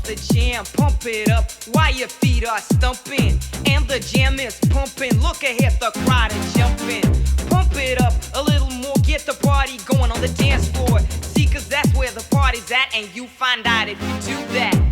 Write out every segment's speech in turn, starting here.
the jam, pump it up while your feet are stumping. And the jam is pumping, look ahead, the crowd is jumping. Pump it up a little more, get the party going on the dance floor. See, cause that's where the party's at, and you find out if you do that.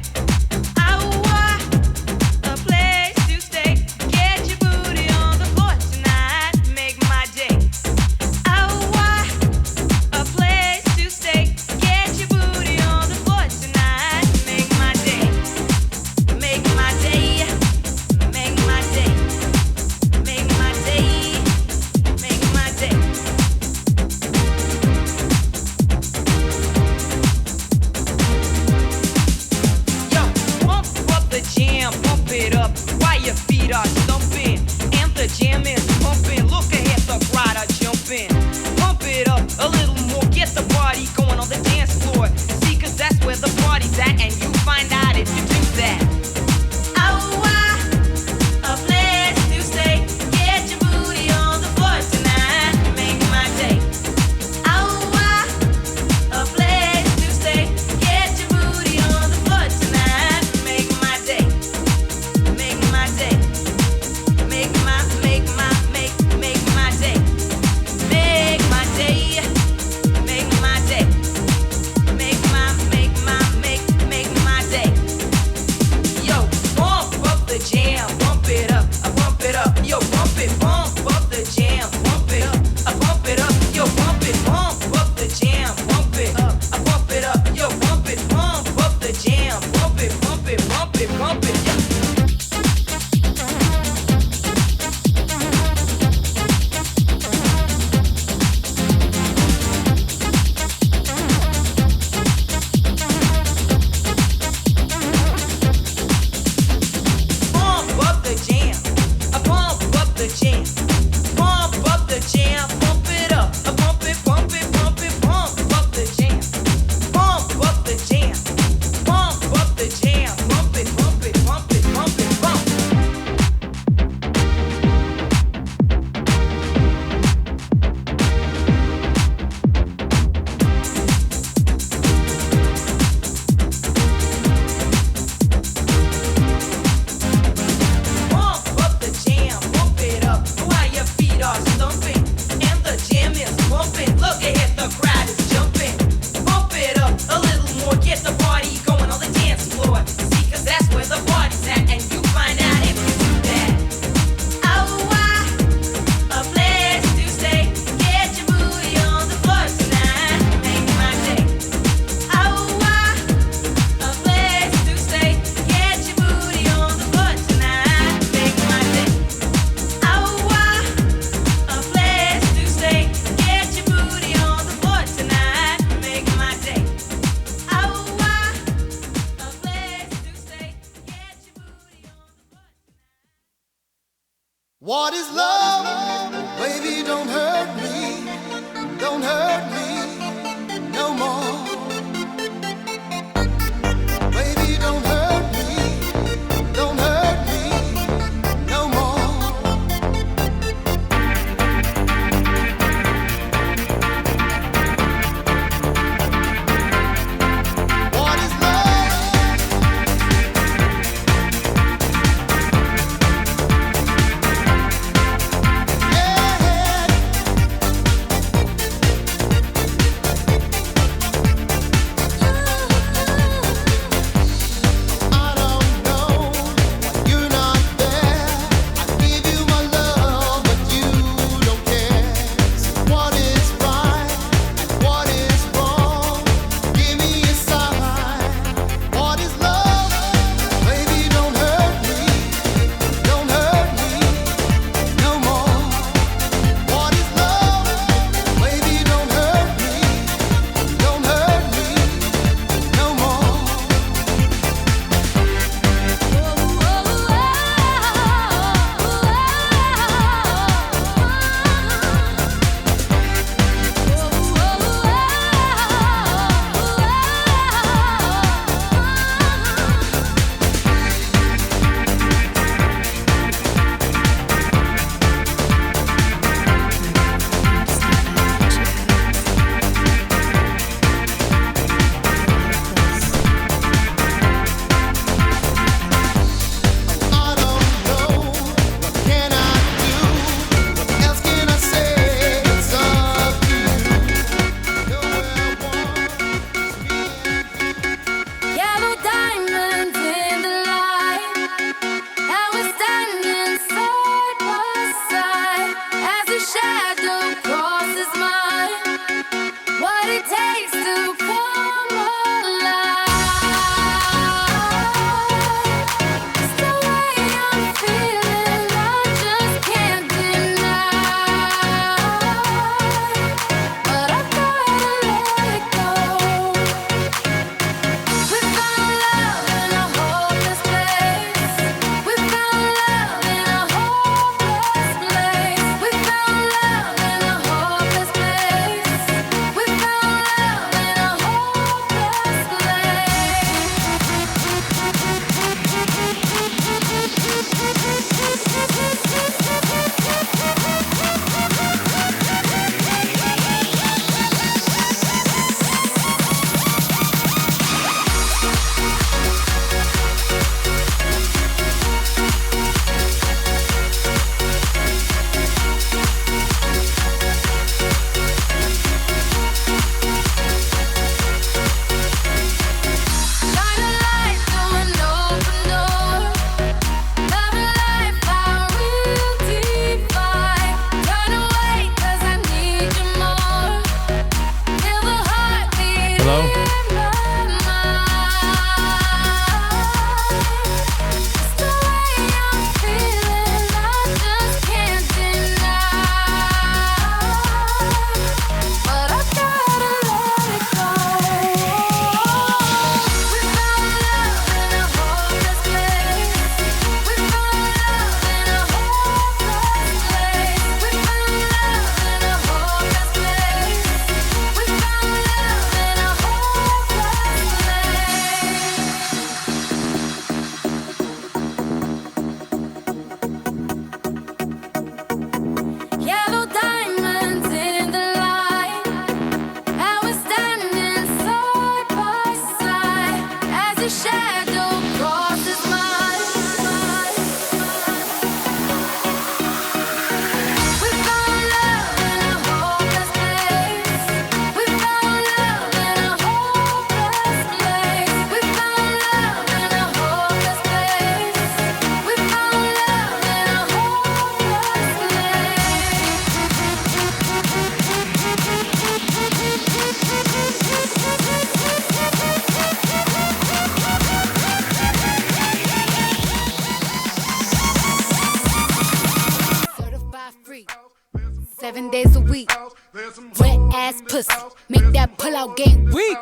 What is love? Baby, don't hurt me. Don't hurt me no more. Baby, don't hurt me. Don't hurt me no more. What is love? Yeah. 7 days a week. Wet ass pussy, make that pull out game weak.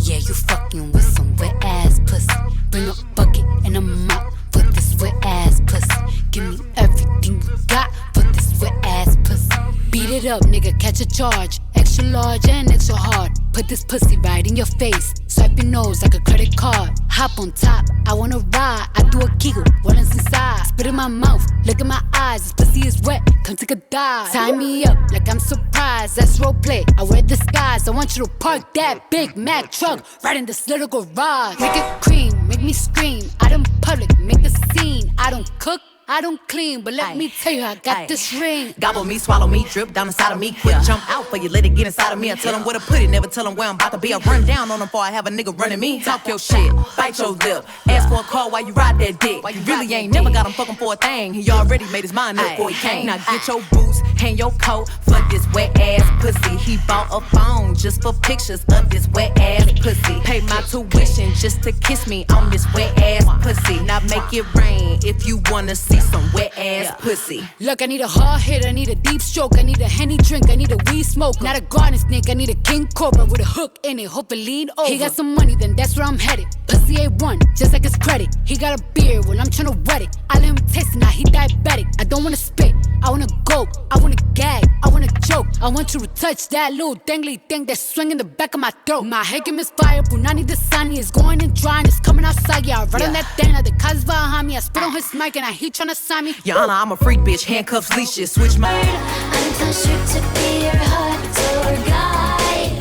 Yeah, you fucking with some wet ass pussy. Bring a bucket and a mop for this wet ass pussy. Give me everything you got for this wet ass pussy. Beat it up, nigga, catch a charge. Extra large and extra hard. Put this pussy right in your face. Swipe your nose like a credit card. Hop on top, I wanna ride. I do a giggle, what is inside? Spit in my mouth, look in my eyes. This pussy is wet, come take a dive. Tie me up like I'm surprised, that's roleplay. I wear disguise, I want you to park that Big Mac truck right in this little garage. Make it cream, make me scream. Out in public, make a scene. I don't cook, I don't clean, but let me tell you, I got this ring. Gobble me, swallow me, drip down inside of me. Quick jump out for you, let it get inside of me. I tell them where to put it, never tell them where I'm about to be. I run down on them before I have a nigga running me. Talk your shit, bite your lip. Ask for a call while you ride that dick. You really ain't never got him fucking for a thing. He already made his mind up before he came. Now get your boots, hang your coat for this wet ass pussy. He bought a phone just for pictures of this wet ass pussy. Pay my tuition just to kiss me on this wet ass pussy. Now make it rain if you wanna see some wet ass pussy. Look, I need a hard hit, I need a deep stroke, I need a Henny drink, I need a weed smoke. Not a garden snake, I need a king cobra with a hook in it, hope it lean over. He got some money, then that's where I'm headed. Pussy A1, just like his credit. He got a beard, well I'm tryna wet it. I let him taste it, now he diabetic. I don't wanna spit, I wanna go, I wanna gag, I wanna choke. I want you to touch that little dangly thing that's swinging the back of my throat. My head can misfire, Brunani the sunny is going and drying, it's coming outside. Yeah, I run on that thing, like the cuz behind me. I spit on his mic and he tryna sign me. Your Honor, I'm a freak bitch, handcuffs, leashes, switch my. I'm too strict to be your hot tour guide.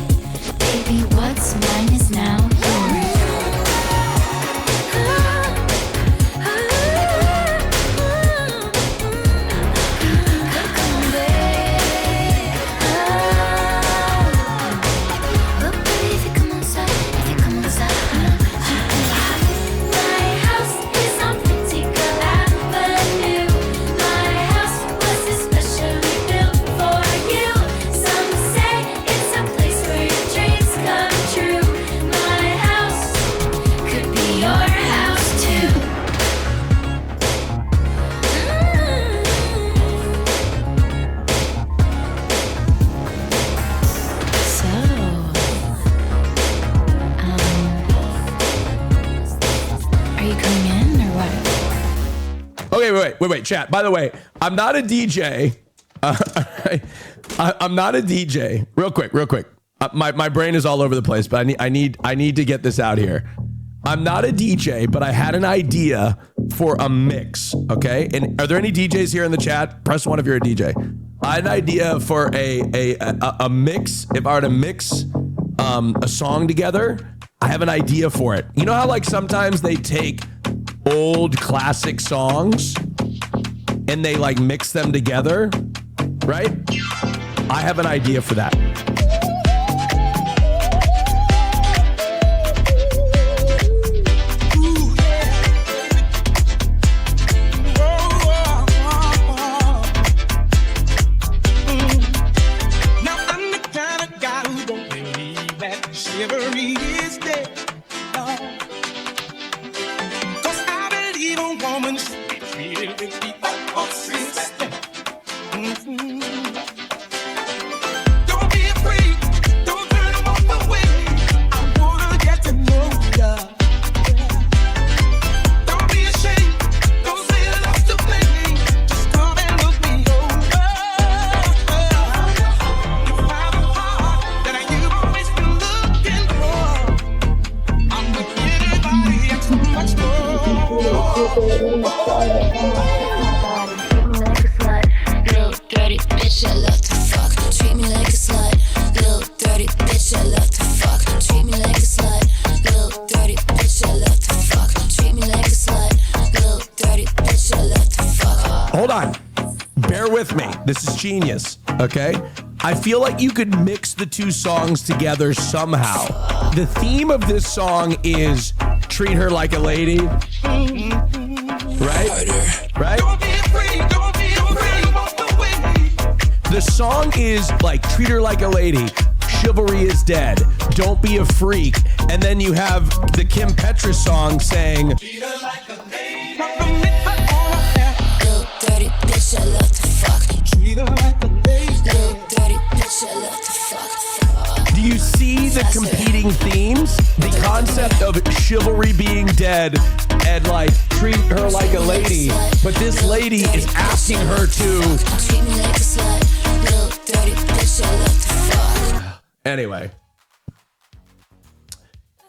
Baby, what's mine is now yours. Wait, chat. By the way, I'm not a DJ. I'm not a DJ. Real quick. My brain is all over the place, but I need to get this out here. I'm not a DJ, but I had an idea for a mix. Okay, and are there any DJs here in the chat? Press 1 if you're a DJ. I had an idea for a mix. If I were to mix a song together, I have an idea for it. You know how like sometimes they take old classic songs and they like mix them together, right? I have an idea for that. Now I'm the kind of guy who don't believe that chivalry is dead. No. Woman should be treated with the utmost respect. Don't be afraid, don't turn them off the way. I wanna get to know ya. Don't be ashamed, don't say I lost to play. Just come and look me over. You have a heart that you've always been looking for. I'm with anybody and so much more. Little dirty bitch, I love to fuck. Treat me like a slut. Little dirty bitch, I love to fuck. Treat me like a slut. Little dirty bitch, I love to fuck. Treat me like a slut. Little dirty bitch, I love to fuck. Hold on. Bear with me. This is genius. Okay? I feel like you could mix the two songs together somehow. The theme of this song is treat her like a lady. Right? Right? The song is like treat her like a lady. Chivalry is dead. Don't be a freak. And then you have the Kim Petras song saying treat her like a lady. see the competing themes? The concept of chivalry being dead and like treat her like a lady, but this lady is asking her to. Treat me like a slut, little dirty bitch, I love to fuck.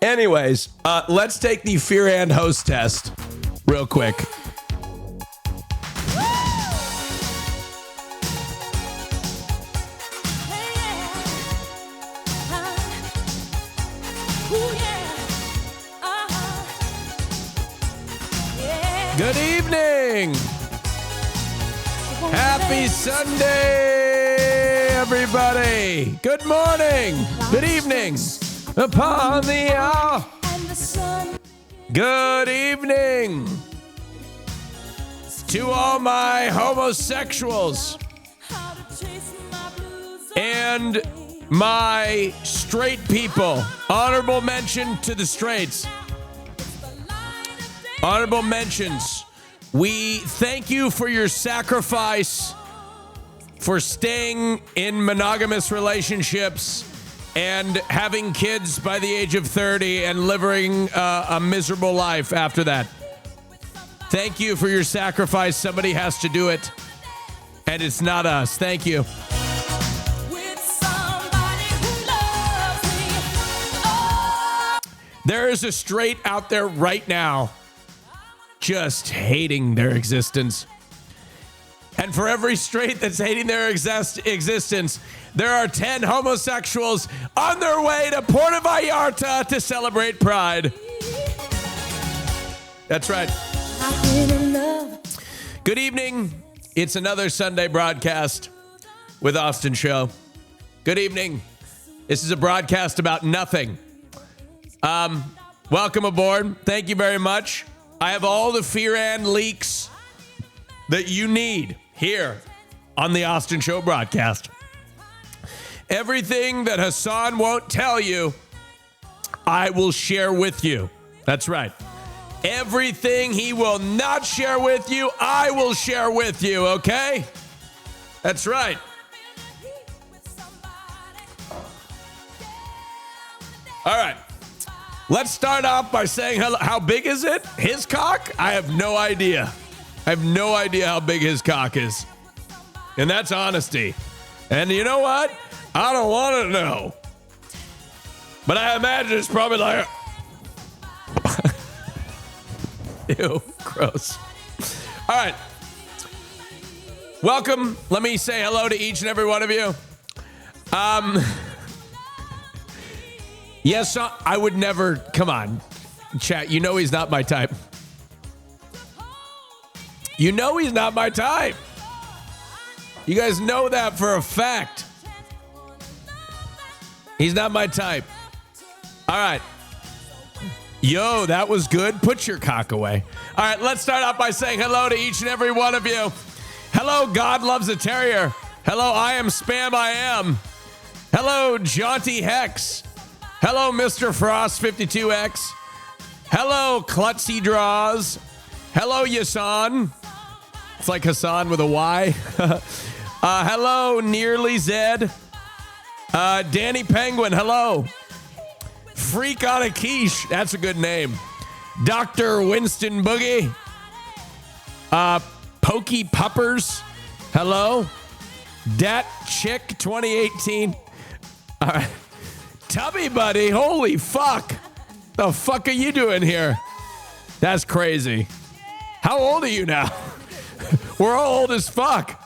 Anyways, let's take the Fear and Host test real quick. Good evening. Happy Sunday, everybody. Good morning. Good evening. Upon the hour. Good evening to all my homosexuals and my straight people. Honorable mention to the straights. Honorable mentions. We thank you for your sacrifice for staying in monogamous relationships and having kids by the age of 30 and living a miserable life after that. Thank you for your sacrifice. Somebody has to do it, and it's not us. Thank you. There is a straight out there right now just hating their existence. And for every straight that's hating their existence, there are 10 homosexuals on their way to Puerto Vallarta to celebrate Pride. That's right. Good evening. It's another Sunday broadcast with Austin Show. Good evening. This is a broadcast about nothing. Welcome aboard. Thank you very much. I have all the Fear and leaks that you need here on the Austin Show broadcast. Everything that Hassan won't tell you, I will share with you. That's right. Everything he will not share with you, I will share with you, okay? That's right. All right. Let's start off by saying how big is it? His cock? I have no idea. I have no idea how big his cock is. And that's honesty. And you know what? I don't want to know. But I imagine it's probably like... Ew, gross. All right. Welcome. Let me say hello to each and every one of you. Yes, I would never... Come on, chat. You know he's not my type. You know he's not my type. You guys know that for a fact. He's not my type. All right. Yo, that was good. Put your cock away. All right, let's start out by saying hello to each and every one of you. Hello, God Loves a Terrier. Hello, I am Spam I Am. Hello, Jaunty Hex. Hello, Mr. Frost 52X. Hello, Klutzy Draws. Hello, Yasan. It's like Hassan with a Y. Hello, Nearly Zed. Danny Penguin, hello. Freak on a Quiche, that's a good name. Dr. Winston Boogie. Pokey Puppers, hello. Dat Chick 2018. All right. Tubby Buddy, holy fuck. The fuck are you doing here? That's crazy. How old are you now? We're all old as fuck.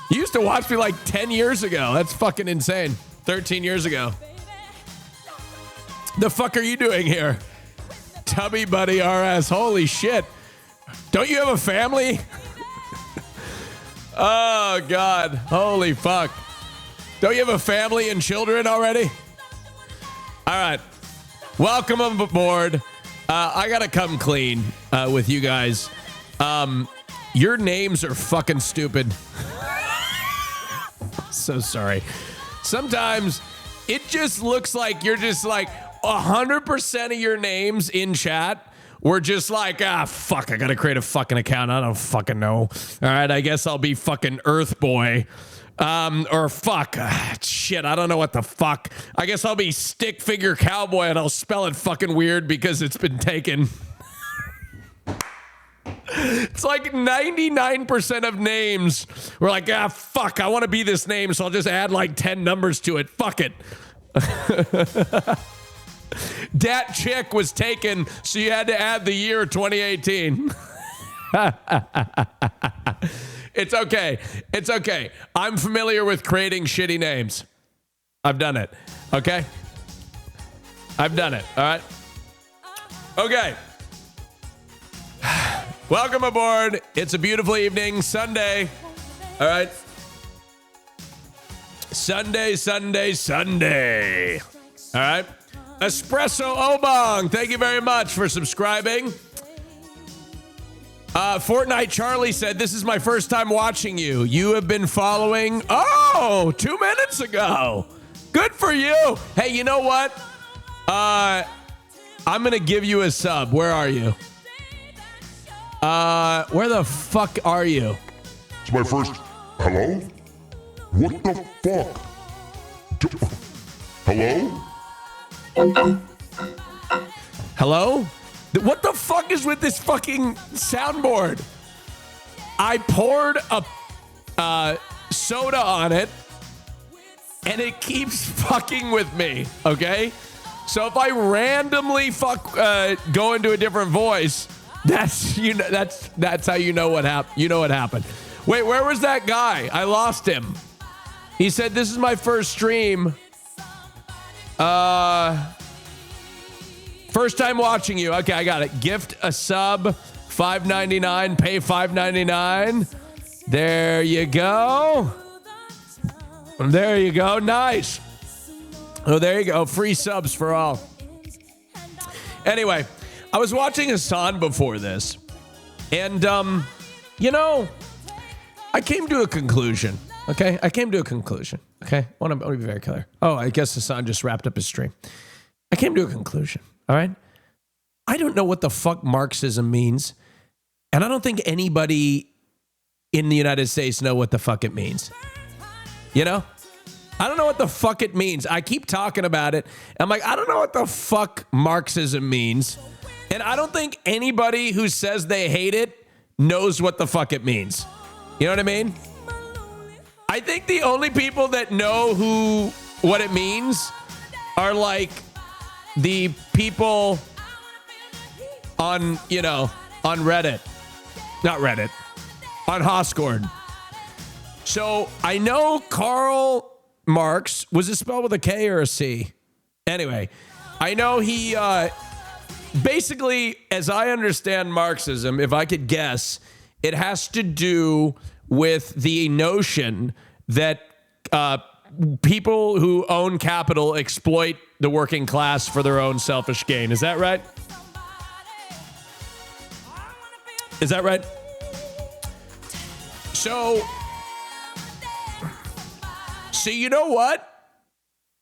You used to watch me like 10 years ago. That's fucking insane. 13 years ago. The fuck are you doing here? Tubby Buddy RS, holy shit. Don't you have a family? Oh, God. Holy fuck. Don't you have a family and children already? All right. Welcome aboard. I got to come clean with you guys. Your names are fucking stupid. So sorry. Sometimes it just looks like you're just like 100% of your names in chat were just like, fuck, I got to create a fucking account. I don't fucking know. All right, I guess I'll be fucking Earth Boy. Or fuck. Shit, I don't know what the fuck. I guess I'll be stick figure cowboy and I'll spell it fucking weird because it's been taken. It's like 99% of names were like, fuck, I want to be this name, so I'll just add like 10 numbers to it. Fuck it. Dat chick was taken, so you had to add the year 2018. It's okay. It's okay. I'm familiar with creating shitty names. I've done it. Okay? I've done it. All right? Okay. Welcome aboard. It's a beautiful evening. Sunday. All right? Sunday. All right? Espresso Obong. Thank you very much for subscribing. Fortnite Charlie said, this is my first time watching you. You have been following, 2 minutes ago. Good for you. Hey, you know what? I'm going to give you a sub. Where are you? Where the fuck are you? It's my first. Hello? What the fuck? Hello? Hello? What the fuck is with this fucking soundboard? I poured a soda on it, and it keeps fucking with me, okay? So if I randomly go into a different voice, that's how you know what happened. You know what happened. Wait, where was that guy? I lost him. He said, this is my first stream. First time watching you. Okay, I got it. Gift a sub, $5.99. Pay $5.99. There you go. There you go. Nice. Oh, there you go. Free subs for all. Anyway, I was watching Hassan before this, and I came to a conclusion. Okay, I want to be very clear. Oh, I guess Hassan just wrapped up his stream. I came to a conclusion. All right. I don't know what the fuck Marxism means. And I don't think anybody in the United States know what the fuck it means. You know? I don't know what the fuck it means. I keep talking about it. I'm like, I don't know what the fuck Marxism means. And I don't think anybody who says they hate it knows what the fuck it means. You know what I mean? I think the only people that know what it means are like the people on Reddit. Not Reddit. On Hoscord. So I know Karl Marx. Was it spelled with a K or a C? Anyway, I know he basically, as I understand Marxism, if I could guess, it has to do with the notion that people who own capital exploit the working class for their own selfish gain. Is that right? Is that right? So you know what?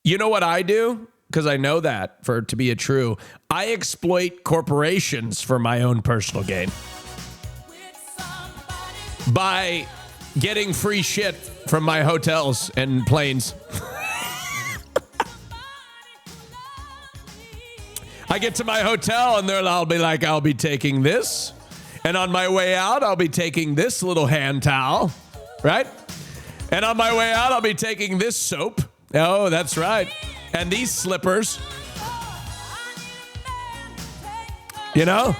You know what I do? Because I know that for it to be true. I exploit corporations for my own personal gain. By getting free shit from my hotels and planes. I get to my hotel and I'll be like, I'll be taking this. And on my way out, I'll be taking this little hand towel, right? And on my way out, I'll be taking this soap. Oh, that's right. And these slippers. You know?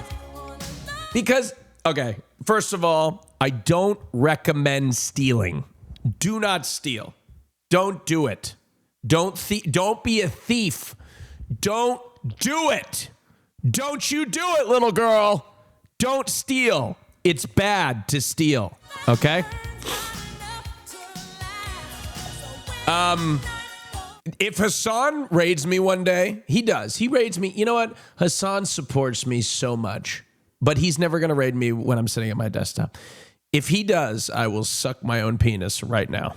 Because, okay, first of all, I don't recommend stealing. Do not steal. Don't do it. Don't be a thief. Don't do it. Don't you do it, little girl. Don't steal. It's bad to steal. Okay? If Hassan raids me one day, he does. He raids me. You know what? Hassan supports me so much, but he's never going to raid me when I'm sitting at my desktop. If he does, I will suck my own penis right now.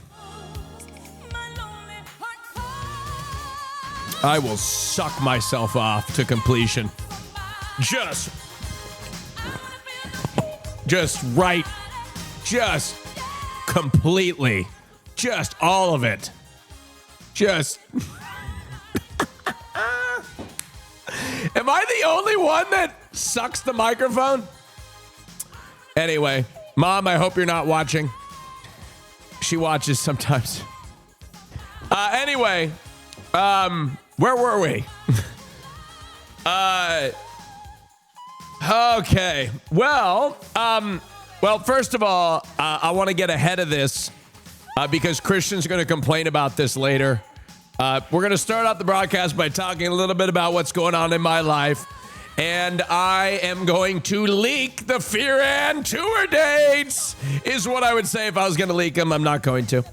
I will suck myself off to completion. Just completely. Just all of it. Just. Am I the only one that sucks the microphone? Anyway, Mom, I hope you're not watching. She watches sometimes. Anyway, where were we? Okay. Well, first of all, I want to get ahead of this because Christian's going to complain about this later. We're going to start out the broadcast by talking a little bit about what's going on in my life. And I am going to leak the Fear and tour dates, is what I would say if I was going to leak them. I'm not going to.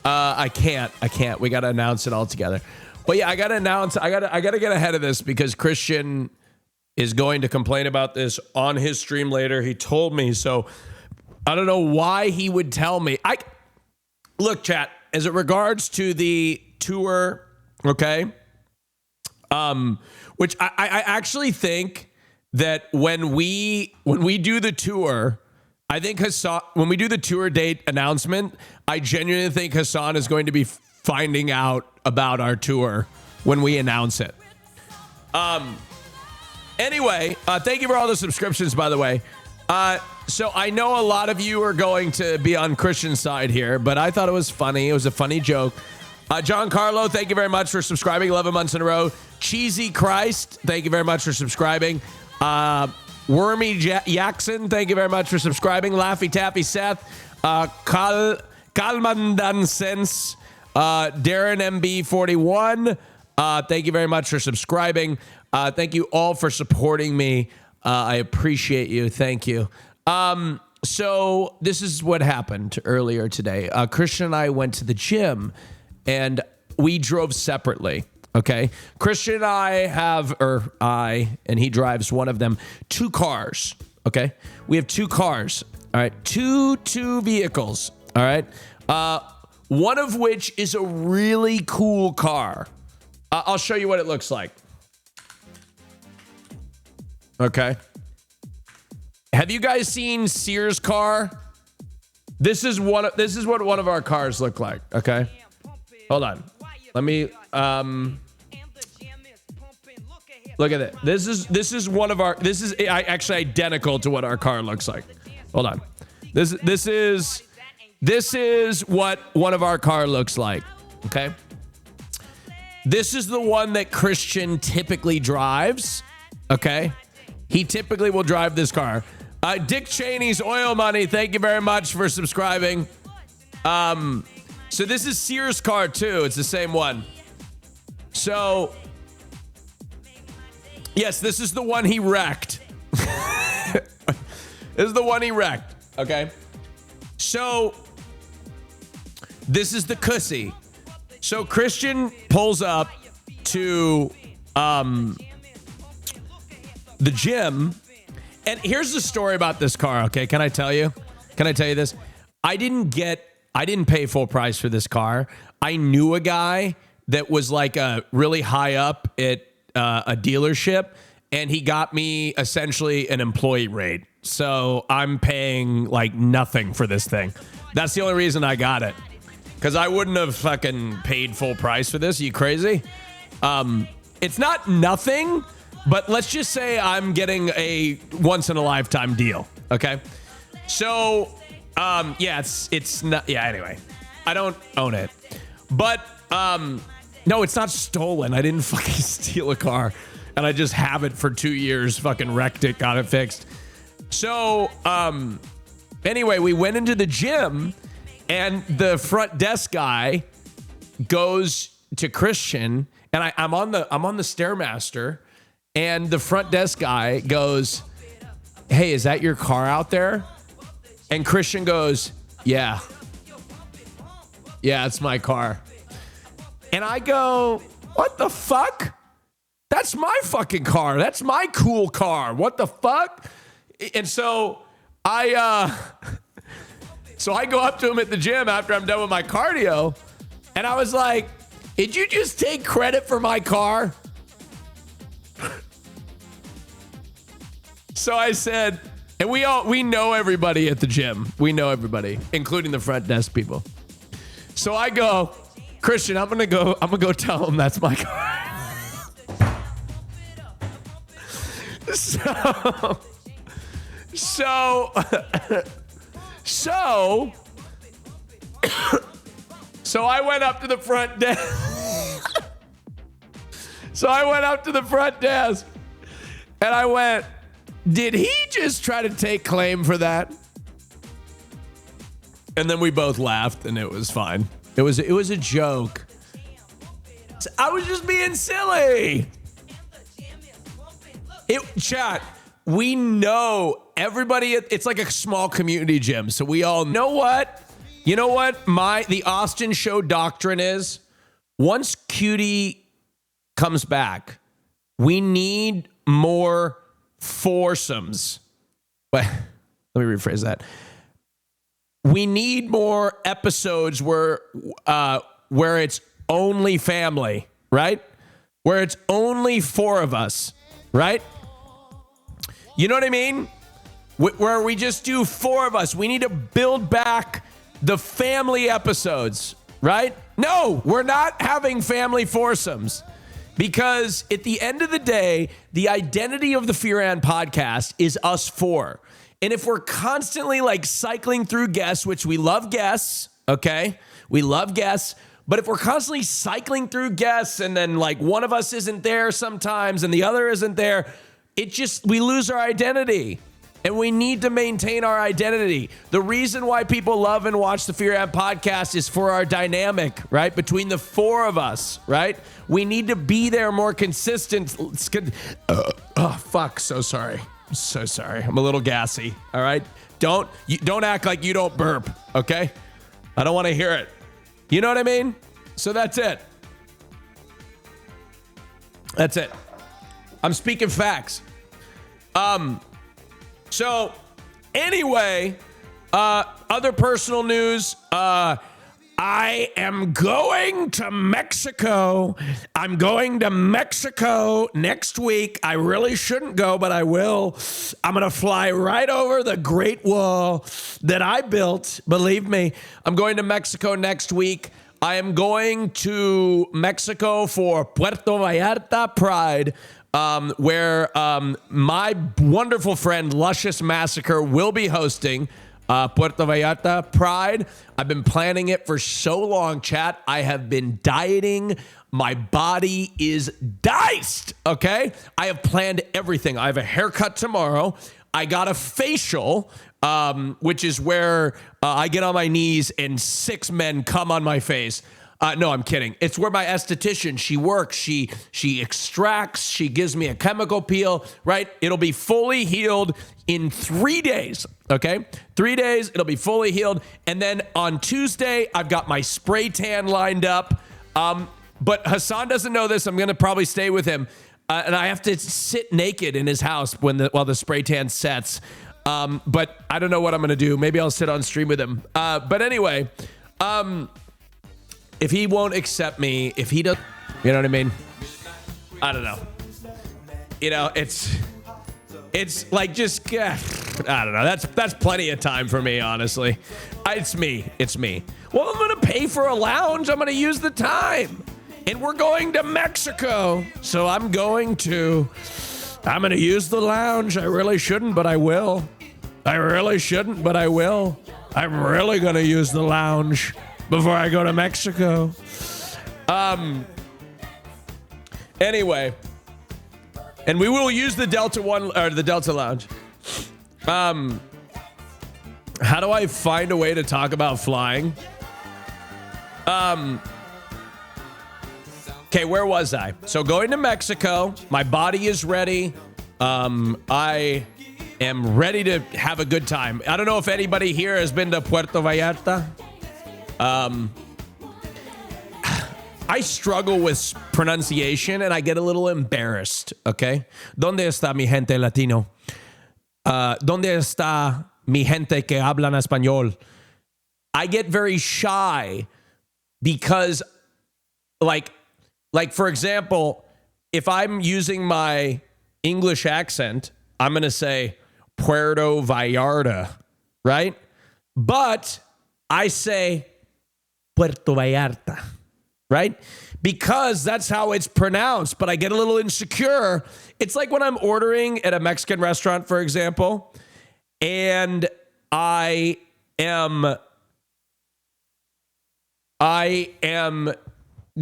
I can't. We got to announce it all together. But yeah, I got to get ahead of this because Christian is going to complain about this on his stream later. He told me, so I don't know why he would tell me. Look, chat, as it regards to the tour, okay? Which I actually think that when we do the tour, I think Hassan, when we do the tour date announcement, I genuinely think Hassan is going to be finding out about our tour when we announce it. Anyway, thank you for all the subscriptions, by the way. So I know a lot of you are going to be on Christian's side here, but I thought it was funny. It was a funny joke. John Carlo, thank you very much for subscribing 11 months in a row. Cheesy Christ, thank you very much for subscribing. Wormy Jackson, thank you very much for subscribing. Laffy Taffy Seth, Kalmandansens, Darren MB41, thank you very much for subscribing. Thank you all for supporting me. I appreciate you. Thank you. So this is what happened earlier today. Christian and I went to the gym and we drove separately. Okay. Christian and I and he drives one of them, 2 cars. Okay. We have 2 cars. All right. Two vehicles. All right. One of which is a really cool car. I'll show you what it looks like. Okay. Have you guys seen Sears car? This is what one of our cars look like. Okay. Hold on. Let me look at it. This is one of our. This is actually identical to what our car looks like. Hold on. This is what one of our car looks like. Okay. This is the one that Christian typically drives. Okay. He typically will drive this car. Dick Cheney's Oil Money, thank you very much for subscribing. So this is Sears' car too. It's the same one. So, yes, this is the one he wrecked. This is the one he wrecked. Okay. So, this is the cussy. So Christian pulls up to the gym, and here's the story about this car. Okay, can I tell you this? I didn't pay full price for this car. I knew a guy that was like a really high up at a dealership, and he got me essentially an employee rate. So I'm paying like nothing for this thing. That's the only reason I got it, because I wouldn't have fucking paid full price for this. Are you crazy? It's not nothing, but let's just say I'm getting a once in a lifetime deal. Okay. So, yeah, it's not, yeah, anyway, I don't own it, but, no, it's not stolen. I didn't fucking steal a car, and I just have it for 2 years, fucking wrecked it, got it fixed. So, anyway, we went into the gym, and the front desk guy goes to Christian, and I'm on the Stairmaster, and the front desk guy goes, "Hey, is that your car out there?" And Christian goes, Yeah, it's my car. And I go, "What the fuck? That's my fucking car. That's my cool car. What the fuck?" And so I go up to him at the gym after I'm done with my cardio, and I was like, "Did you just take credit for my car?" So I said, and we know everybody at the gym. We know everybody, including the front desk people. So I go, Christian, I'm gonna go tell him that's my car. So I went up to the front desk. And I went, did he just try to take claim for that? And then we both laughed and it was fine. It was a joke. I was just being silly. Chat, we know everybody, it's like a small community gym. So we all know what? You know what the Austin show doctrine is? Once Cutie comes back, we need more foursomes. But let me rephrase that. We need more episodes where it's only family, right? Where it's only 4 of us, right? You know what I mean? Where we just do 4 of us. We need to build back the family episodes, right? No, we're not having family foursomes because at the end of the day, the identity of the Fearan podcast is us 4. And if we're constantly like cycling through guests, which we love guests, okay? We love guests. But if we're constantly cycling through guests and then like one of us isn't there sometimes and the other isn't there, we lose our identity. And we need to maintain our identity. The reason why people love and watch the Fearan podcast is for our dynamic, right? Between the 4 of us, right? We need to be there more consistent. So sorry. So sorry. I'm a little gassy, all right? Don't act like you don't burp, okay? I don't want to hear it. You know what I mean? So that's it. That's it. I'm speaking facts. So anyway, other personal news, I am going to Mexico. I'm going to Mexico next week. I really shouldn't go, but I will. I'm going to fly right over the Great Wall that I built. Believe me, I'm going to Mexico next week. I am going to Mexico for Puerto Vallarta Pride, where my wonderful friend Luscious Massacre will be hosting Puerto Vallarta Pride. I've been planning it for so long, chat. I have been dieting. My body is diced, okay? I have planned everything. I have a haircut tomorrow. I got a facial, which is where I get on my knees and 6 men come on my face. No, I'm kidding. It's where my esthetician, she works. She extracts. She gives me a chemical peel, right? It'll be fully healed in 3 days, okay? 3 days, it'll be fully healed. And then on Tuesday, I've got my spray tan lined up. But Hassan doesn't know this. I'm going to probably stay with him. And I have to sit naked in his house while the spray tan sets. But I don't know what I'm going to do. Maybe I'll sit on stream with him. But anyway, if he won't accept me, if he does, you know what I mean? I don't know. You know, it's like just, I don't know. That's plenty of time for me, honestly. It's me. Well, I'm going to pay for a lounge. I'm going to use the time. And we're going to Mexico. So I'm going to use the lounge. I really shouldn't, but I will. I'm really going to use the lounge before I go to Mexico. Anyway, and we will use the Delta Lounge. How do I find a way to talk about flying? Okay, where was I? So going to Mexico, my body is ready. I am ready to have a good time. I don't know if anybody here has been to Puerto Vallarta. I struggle with pronunciation and I get a little embarrassed, okay? ¿Dónde está mi gente latino? ¿Dónde está mi gente que hablan español? I get very shy because like for example, if I'm using my English accent, I'm going to say Puerto Vallarta, right? But I say Puerto Vallarta, right? Because that's how it's pronounced, but I get a little insecure. It's like when I'm ordering at a Mexican restaurant, for example, and I am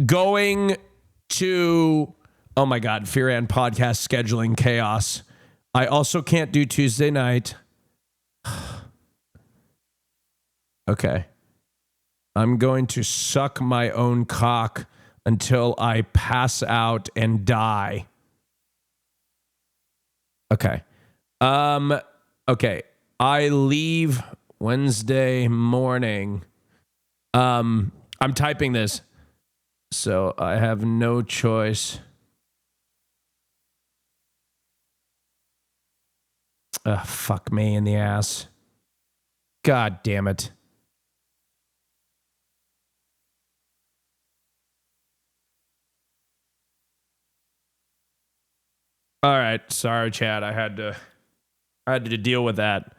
going to, oh my God, Firan podcast scheduling chaos. I also can't do Tuesday night. Okay. I'm going to suck my own cock until I pass out and die. Okay. Okay. I leave Wednesday morning. I'm typing this, so I have no choice. Fuck me in the ass. God damn it. All right, sorry, Chad. I had to deal with that.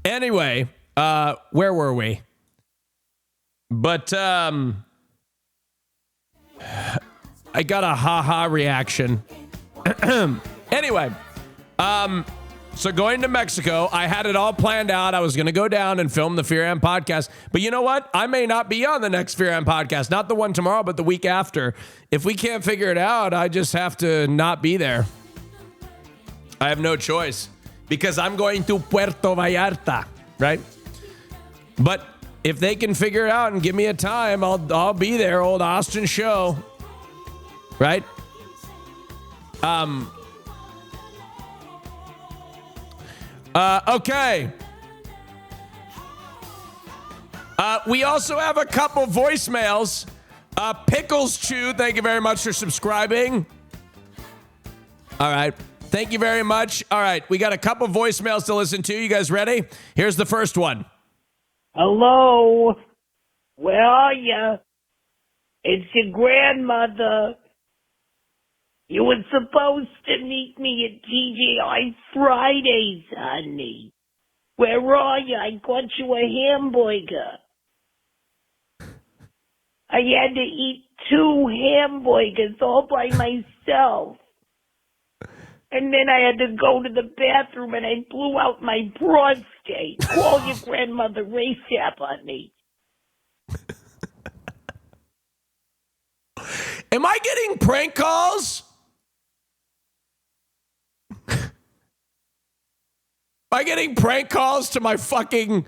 Anyway, where were we? But I got a ha-ha reaction. Anyway, so going to Mexico, I had it all planned out. I was going to go down and film the Firan podcast. But you know what? I may not be on the next Firan podcast. Not the one tomorrow, but the week after. If we can't figure it out, I just have to not be there. I have no choice because I'm going to Puerto Vallarta, right? But if they can figure it out and give me a time, I'll be there. Old Austin show, right? Okay. We also have a couple voicemails. Pickles Chew, thank you very much for subscribing. All right. Thank you very much. All right. We got a couple voicemails to listen to. You guys ready? Here's the first one. Hello? Where are you? It's your grandmother. You were supposed to meet me at TGI Fridays, honey. Where are you? I got you a hamburger. I had to eat 2 hamburgers all by myself. And then I had to go to the bathroom and I blew out my prostate. Call your grandmother ASAP, honey. Am I getting prank calls? Am I getting prank calls to my fucking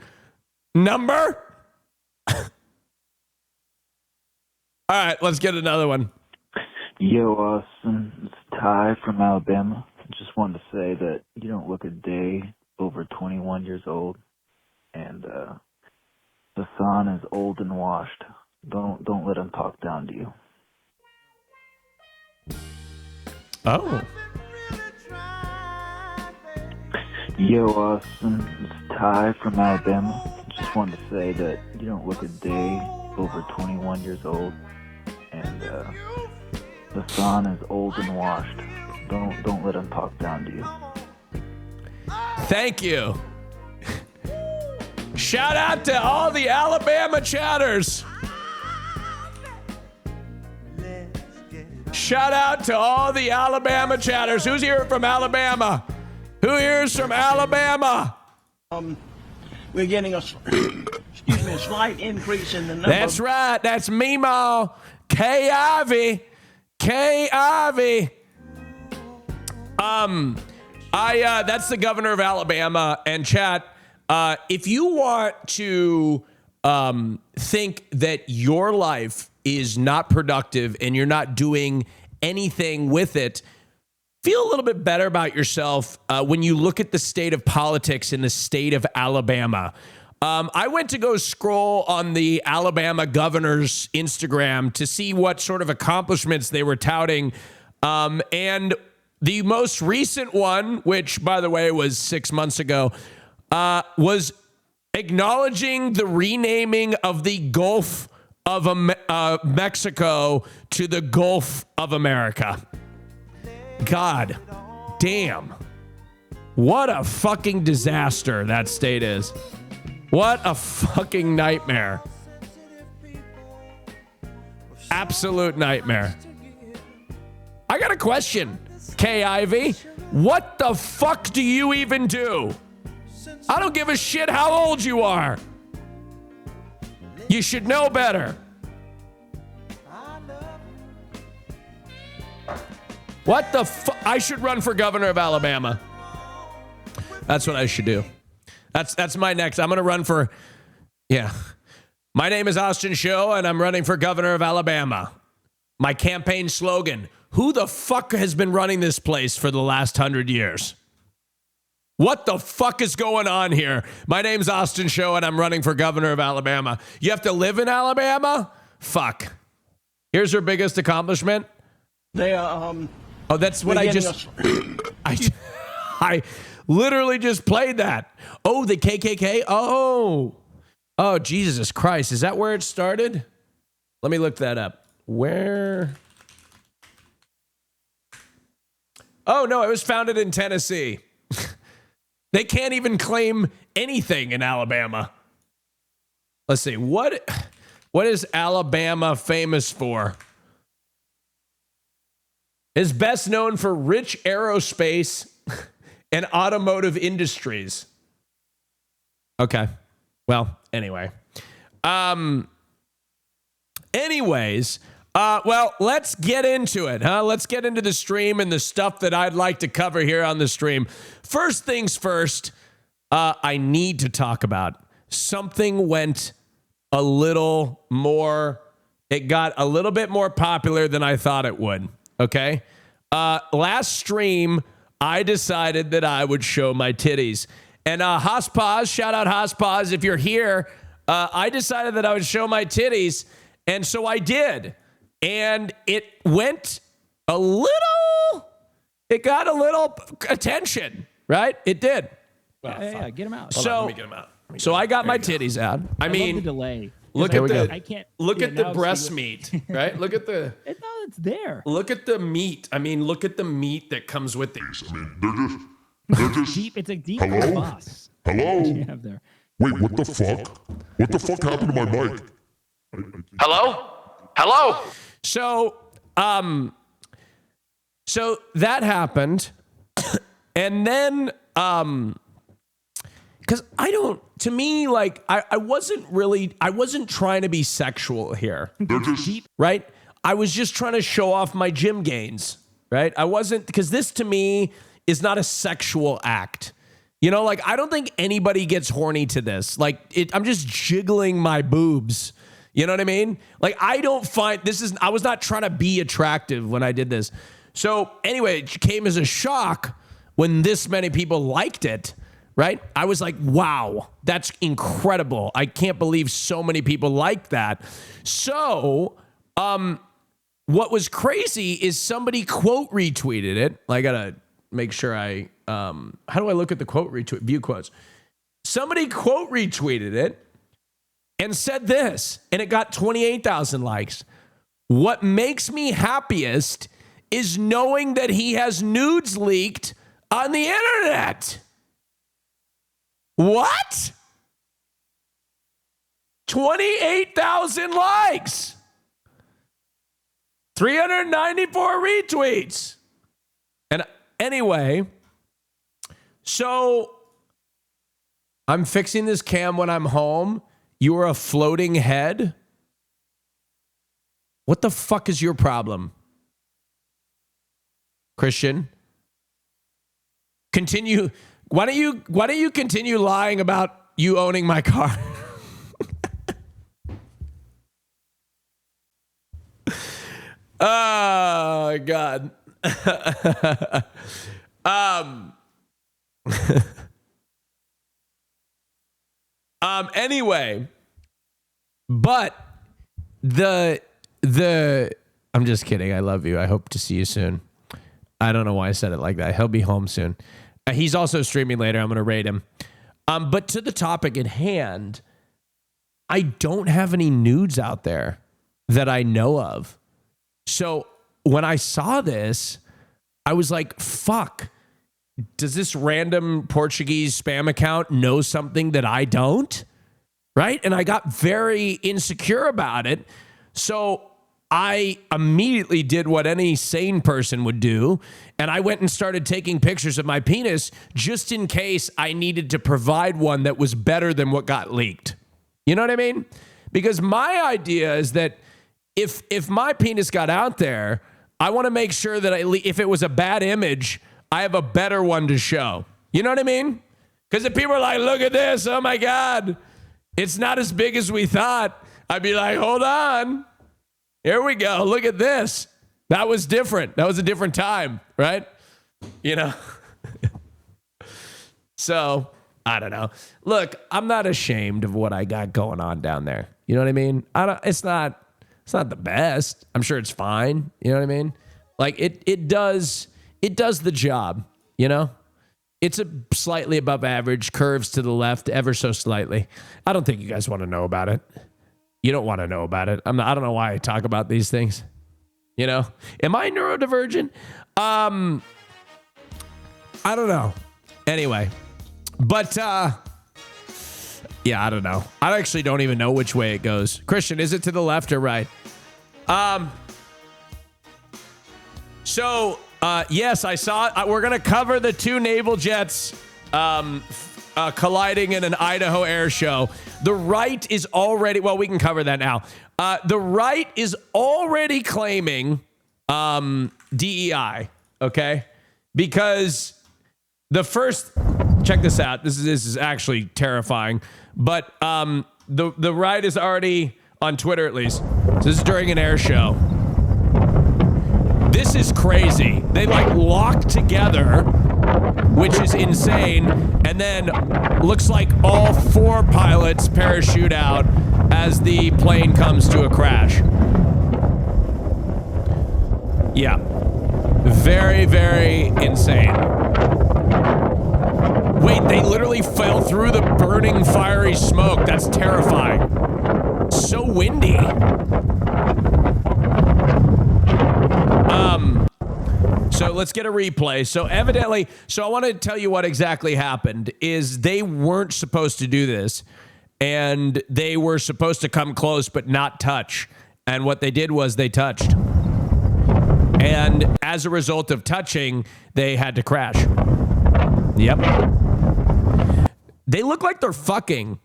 number? All right, let's get another one. Yo, Austin, it's Ty from Alabama. Just wanted to say that you don't look a day over 21 years old, and Hassan is old and washed. Don't let him talk down to you. Oh. Yo, Austin, it's Ty from Alabama. Just wanted to say that you don't look a day over 21 years old, and Hassan is old and washed. Don't let him talk down to you. Thank you. Shout out to all the Alabama chatters. Shout out to all the Alabama chatters. Who's here from Alabama? Who here is from Alabama? We're getting a slight increase in the number. That's right. That's Mimo. K. Ivy. That's the governor of Alabama. And chat, if you want to think that your life is not productive and you're not doing anything with it, feel a little bit better about yourself when you look at the state of politics in the state of Alabama. I went to go scroll on the Alabama governor's Instagram to see what sort of accomplishments they were touting. And the most recent one, which, by the way, was 6 months ago, was acknowledging the renaming of the Gulf of Mexico to the Gulf of America. God damn. What a fucking disaster that state is. What a fucking nightmare. Absolute nightmare. I got a question, Kay Ivy. What the fuck do you even do? I don't give a shit how old you are. You should know better. What the fuck? I should run for governor of Alabama. That's what I should do. That's my next. I'm going to run for, yeah. My name is Austin Show, and I'm running for governor of Alabama. My campaign slogan, who the fuck has been running this place for the last 100 years? What the fuck is going on here? My name's Austin Show, and I'm running for governor of Alabama. You have to live in Alabama? Fuck. Here's her biggest accomplishment. They Oh, that's what I just... I literally just played that. Oh, the KKK? Oh, Jesus Christ. Is that where it started? Let me look that up. Where? Oh, no, it was founded in Tennessee. They can't even claim anything in Alabama. Let's see. What is Alabama famous for? Is best known for rich aerospace and automotive industries. Okay. Well, anyway. Well, let's get into it, huh? Let's get into the stream and the stuff that I'd like to cover here on the stream. First things first, I need to talk about something went a little more, it got a little bit more popular than I thought it would. Okay. Last stream, I decided that I would show my titties. And Hospaz, shout out Hospaz, if you're here, I decided that I would show my titties. And so I did. And it went it got a little attention, right? It did. Well, yeah, get them out. Let me get them out. So I got my titties out. I mean, love the delay. Look at the I can't look at the breast meat, right? Look at the it's there. Look at the meat. I mean, look at the meat that comes with these. I mean, they're just Deep. It's a deep Hello? boss. Hello? You have there. Wait, what the fuck? What the fuck happened to my mic? Hello? So that happened. And then, because to me, like, I wasn't trying to be sexual here, right? I was just trying to show off my gym gains, right? I wasn't, because this to me is not a sexual act. You know, like, I don't think anybody gets horny to this. Like, I'm just jiggling my boobs. You know what I mean? Like, I was not trying to be attractive when I did this. So anyway, it came as a shock when this many people liked it, right? I was like, wow, that's incredible. I can't believe so many people like that. So, what was crazy is somebody quote retweeted it. I gotta make sure how do I look at the quote retweet, view quotes? Somebody quote retweeted it and said this, and it got 28,000 likes. What makes me happiest is knowing that he has nudes leaked on the internet. What? 28,000 likes. 394 retweets. And anyway, so I'm fixing this cam when I'm home. You are a floating head? What the fuck is your problem? Christian? Continue. Why don't you continue lying about you owning my car? Oh God. Anyway, but I'm just kidding. I love you. I hope to see you soon. I don't know why I said it like that. He'll be home soon. He's also streaming later. I'm going to raid him. But to the topic at hand, I don't have any nudes out there that I know of. So when I saw this, I was like, fuck. Does this random Portuguese spam account know something that I don't? right? And I got very insecure about it. So I immediately did what any sane person would do, and I went and started taking pictures of my penis just in case I needed to provide one that was better than what got leaked. You know what I mean? Because my idea is that if my penis got out there, I want to make sure that if it was a bad image, I have a better one to show. You know what I mean? Because if people are like, look at this, oh my God, it's not as big as we thought, I'd be like, hold on. Here we go. Look at this. That was different. That was a different time, right? You know? So, I don't know. Look, I'm not ashamed of what I got going on down there. You know what I mean? It's not the best. I'm sure it's fine. You know what I mean? Like it does the job, you know? It's a slightly above average, curves to the left ever so slightly. I don't think you guys want to know about it. You don't want to know about it. I don't know why I talk about these things. You know? Am I neurodivergent? I don't know. Anyway. But, yeah, I don't know. I actually don't even know which way it goes. Christian, is it to the left or right? Yes, I saw it. We're going to cover the two naval jets colliding in an Idaho air show. The right is already, well, we can cover that now. The right is already claiming DEI, okay? Because the first, check this out. This is actually terrifying. But the right is already, on Twitter at least, so this is during an air show. This is crazy. They like lock together, which is insane, and then looks like all four pilots parachute out as the plane comes to a crash. Yeah. Very, very insane. Wait, they literally fell through the burning fiery smoke. That's terrifying. So windy. So let's get a replay. So evidently, I want to tell you what exactly happened is they weren't supposed to do this, and they were supposed to come close but not touch. And what they did was they touched. And as a result of touching, they had to crash. Yep. They look like they're fucking.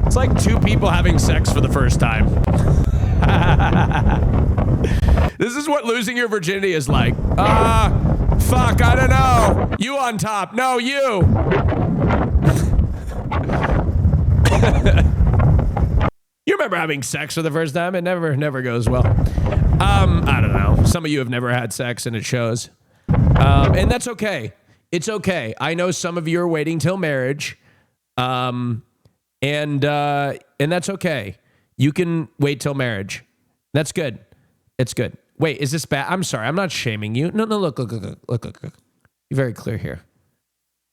It's like two people having sex for the first time. This is what losing your virginity is like. Fuck, I don't know. You on top. No, you. You remember having sex for the first time? It never goes well. I don't know. Some of you have never had sex and it shows. And that's okay. It's okay. I know some of you are waiting till marriage. And that's okay. You can wait till marriage. That's good. It's good. Wait, is this bad? I'm sorry. I'm not shaming you. No, look. Be very clear here.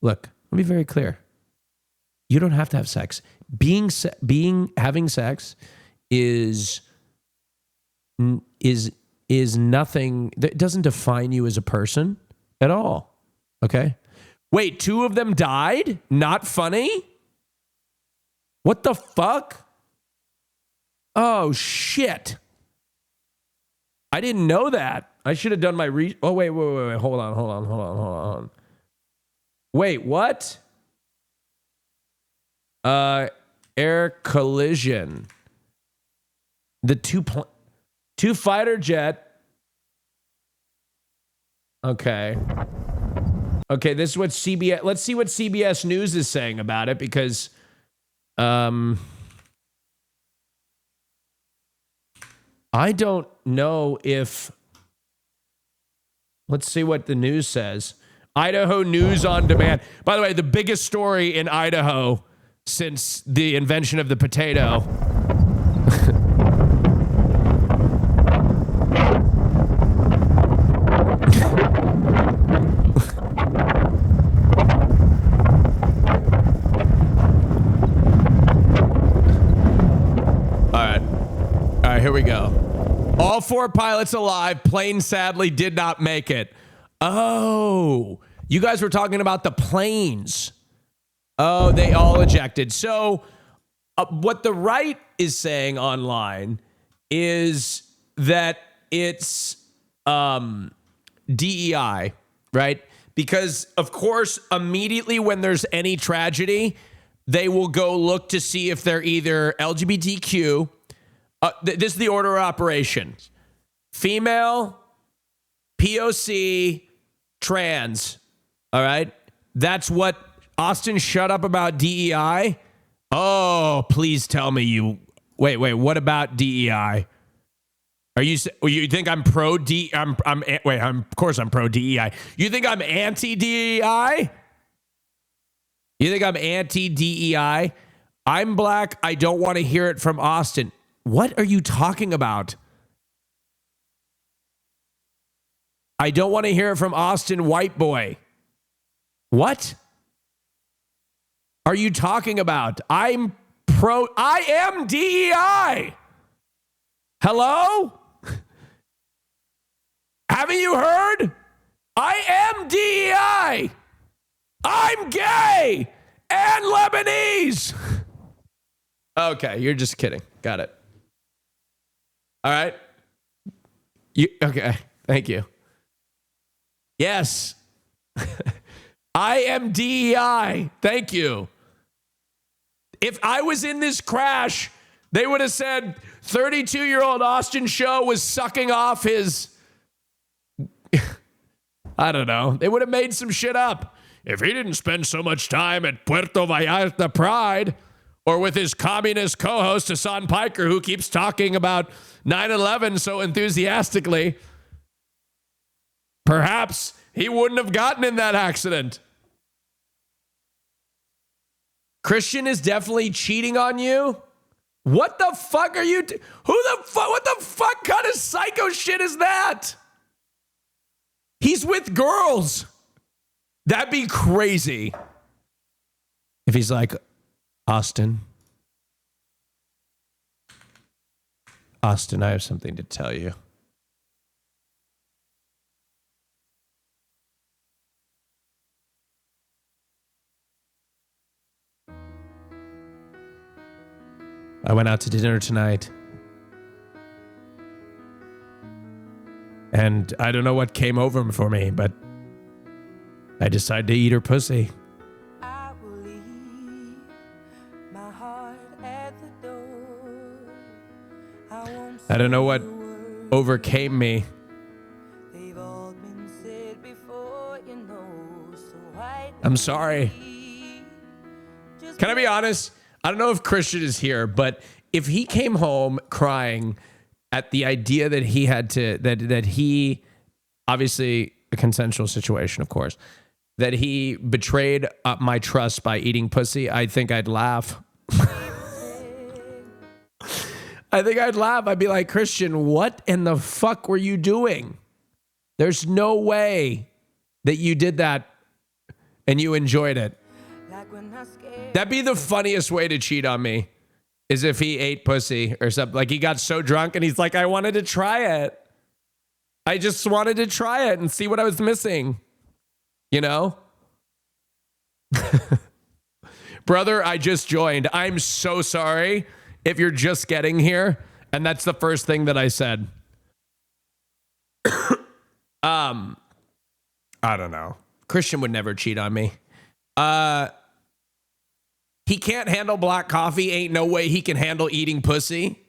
Look, let me be very clear. You don't have to have sex. Having sex is nothing. It doesn't define you as a person at all. Okay? Wait, two of them died? Not funny? What the fuck? Oh, shit. I didn't know that. I should have done my Oh, wait. Hold on. Wait, what? Air collision. The two fighter jet. Okay, this is what CBS... Let's see what CBS News is saying about it, because... I don't know if... Let's see what the news says. Idaho News on Demand. By the way, the biggest story in Idaho since the invention of the potato. All right, here we go. All 4 pilots alive. Plane sadly did not make it. Oh, you guys were talking about the planes. Oh, they all ejected. So what the right is saying online is that it's DEI, right? Because, of course, immediately when there's any tragedy, they will go look to see if they're either LGBTQ. This is the order of operations. Female, POC, trans. All right? That's what Austin shut up about DEI. Oh, please tell me you... Wait, what about DEI? You think I'm pro D? Of course I'm pro DEI. You think I'm anti DEI? You think I'm anti DEI? I'm black. I don't want to hear it from Austin. What are you talking about? I don't want to hear it from Austin, white boy. What are you talking about? I am DEI. Hello? Haven't you heard? I am DEI. I'm gay and Lebanese. Okay, you're just kidding. Got it. All right. Okay, thank you. Yes. I am DEI. Thank you. If I was in this crash, they would have said 32-year-old Austin Show was sucking off his... I don't know. They would have made some shit up. If he didn't spend so much time at Puerto Vallarta Pride or with his communist co-host Hassan Piker, who keeps talking about 9/11 so enthusiastically, perhaps he wouldn't have gotten in that accident. Christian is definitely cheating on you. What the fuck are you? What the fuck kind of psycho shit is that? He's with girls. That'd be crazy. If he's like, Austin, I have something to tell you. I went out to dinner tonight. And I don't know what came over for me, but I decided to eat her pussy. I will leave my heart at the door. I don't know what overcame me. They've all been said before, you know, so why I'm sorry. Can I be honest? I don't know if Christian is here, but if he came home crying at the idea that he had to, that he, obviously a consensual situation, of course, that he betrayed my trust by eating pussy, I think I'd laugh. I think I'd laugh. I'd be like, Christian, what in the fuck were you doing? There's no way that you did that and you enjoyed it. That'd be the funniest way to cheat on me, is if he ate pussy or something. Like he got so drunk and he's like, I wanted to try it. I just wanted to try it and see what I was missing. You know? Brother, I just joined. I'm so sorry if you're just getting here and that's the first thing that I said. I don't know. Christian would never cheat on me. He can't handle black coffee. Ain't no way he can handle eating pussy.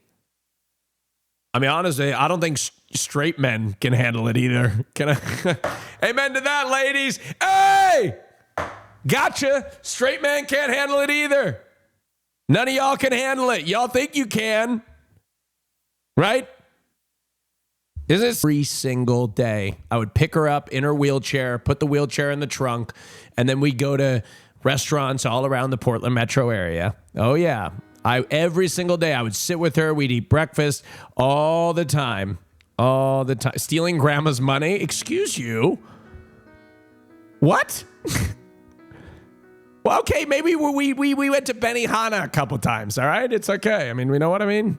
I mean, honestly, I don't think straight men can handle it either. Can I? Amen to that, ladies. Hey! Gotcha. Straight man can't handle it either. None of y'all can handle it. Y'all think you can. Right? This is every single day. I would pick her up in her wheelchair, put the wheelchair in the trunk, and then we go to restaurants all around the Portland metro area. Oh, yeah. Every single day I would sit with her. We'd eat breakfast all the time. All the time. Stealing grandma's money? Excuse you? What? Well, okay, maybe we went to Benihana a couple times, all right? It's okay. I mean, we know what I mean?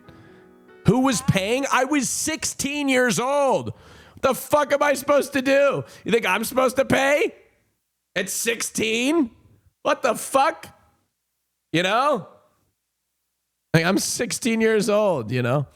Who was paying? I was 16 years old. The fuck am I supposed to do? You think I'm supposed to pay at 16? What the fuck? You know? Like, I'm 16 years old, you know?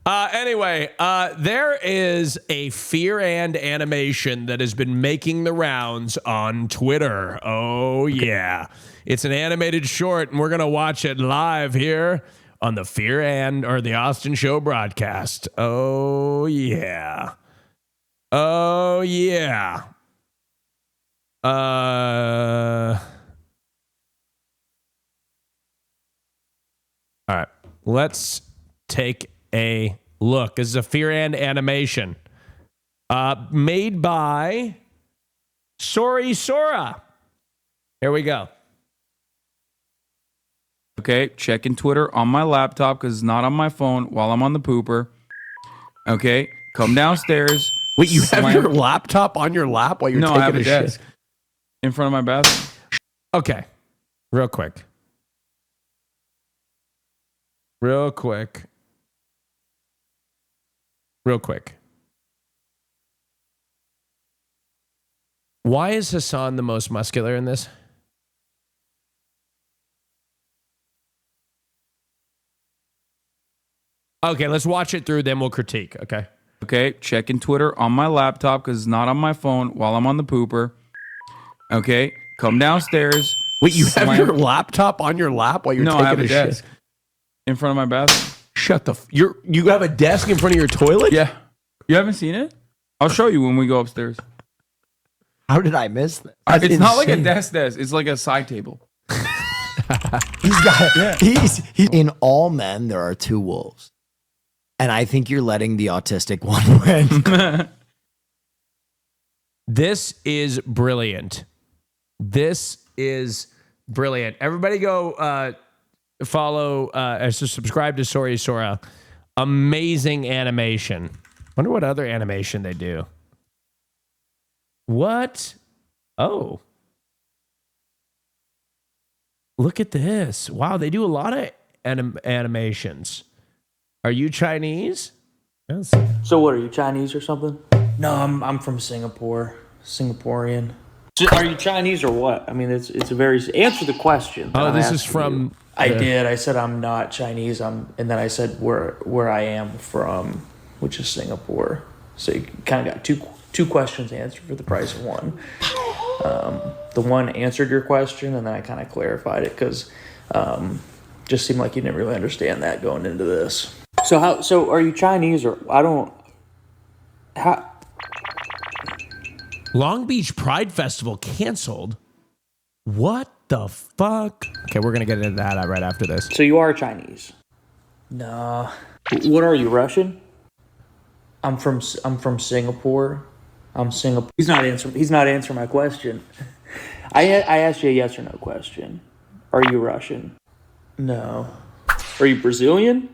Anyway, there is a Fear and animation that has been making the rounds on Twitter. Oh, yeah. It's an animated short, and we're going to watch it live here on the Fear and or the Austin Show broadcast. Oh, yeah. Oh, yeah. All right. Let's take a look. This is a Fear and animation made by Sorry Sora. Here we go. Okay, checking Twitter on my laptop because it's not on my phone while I'm on the pooper. Okay, come downstairs. Wait, you have your laptop on your lap while you're taking I have a shit? desk in front of my bathroom. Okay, real quick. Real quick. Why is Hassan the most muscular in this? Okay, let's watch it through, then we'll critique, okay? Okay, checking Twitter on my laptop because it's not on my phone while I'm on the pooper. Okay, come downstairs. Wait, you have your laptop on your lap while you're taking I have a shit? desk in front of my bathroom. Shut the... You have a desk in front of your toilet? Yeah. You haven't seen it? I'll show you when we go upstairs. How did I miss this? It's not like a desk. It's like a side table. He's got. He's in all men. There are two wolves, and I think you're letting the autistic one win. This is brilliant. Everybody go follow, subscribe to Sorry Sora. Amazing animation. Wonder what other animation they do. What? Oh. Look at this. Wow, they do a lot of animations. Are you Chinese? Yes. So what, are you Chinese or something? No, I'm from Singapore. Singaporean. Are you Chinese or what? I mean, it's a very... Answer the question. Oh, this is from... I did. I said I'm not Chinese. And then I said where I am from, which is Singapore. So you kind of got two questions answered for the price of one. The one answered your question, and then I kind of clarified it because just seemed like you didn't really understand that going into this. So are you Chinese or I don't? How? Long Beach Pride Festival canceled. What the fuck? Okay, we're gonna get into that right after this. So you are Chinese? No. What are you, Russian? I'm from Singapore. I'm Singapore. He's not answering my question. I asked you a yes or no question. Are you Russian? No. Are you Brazilian?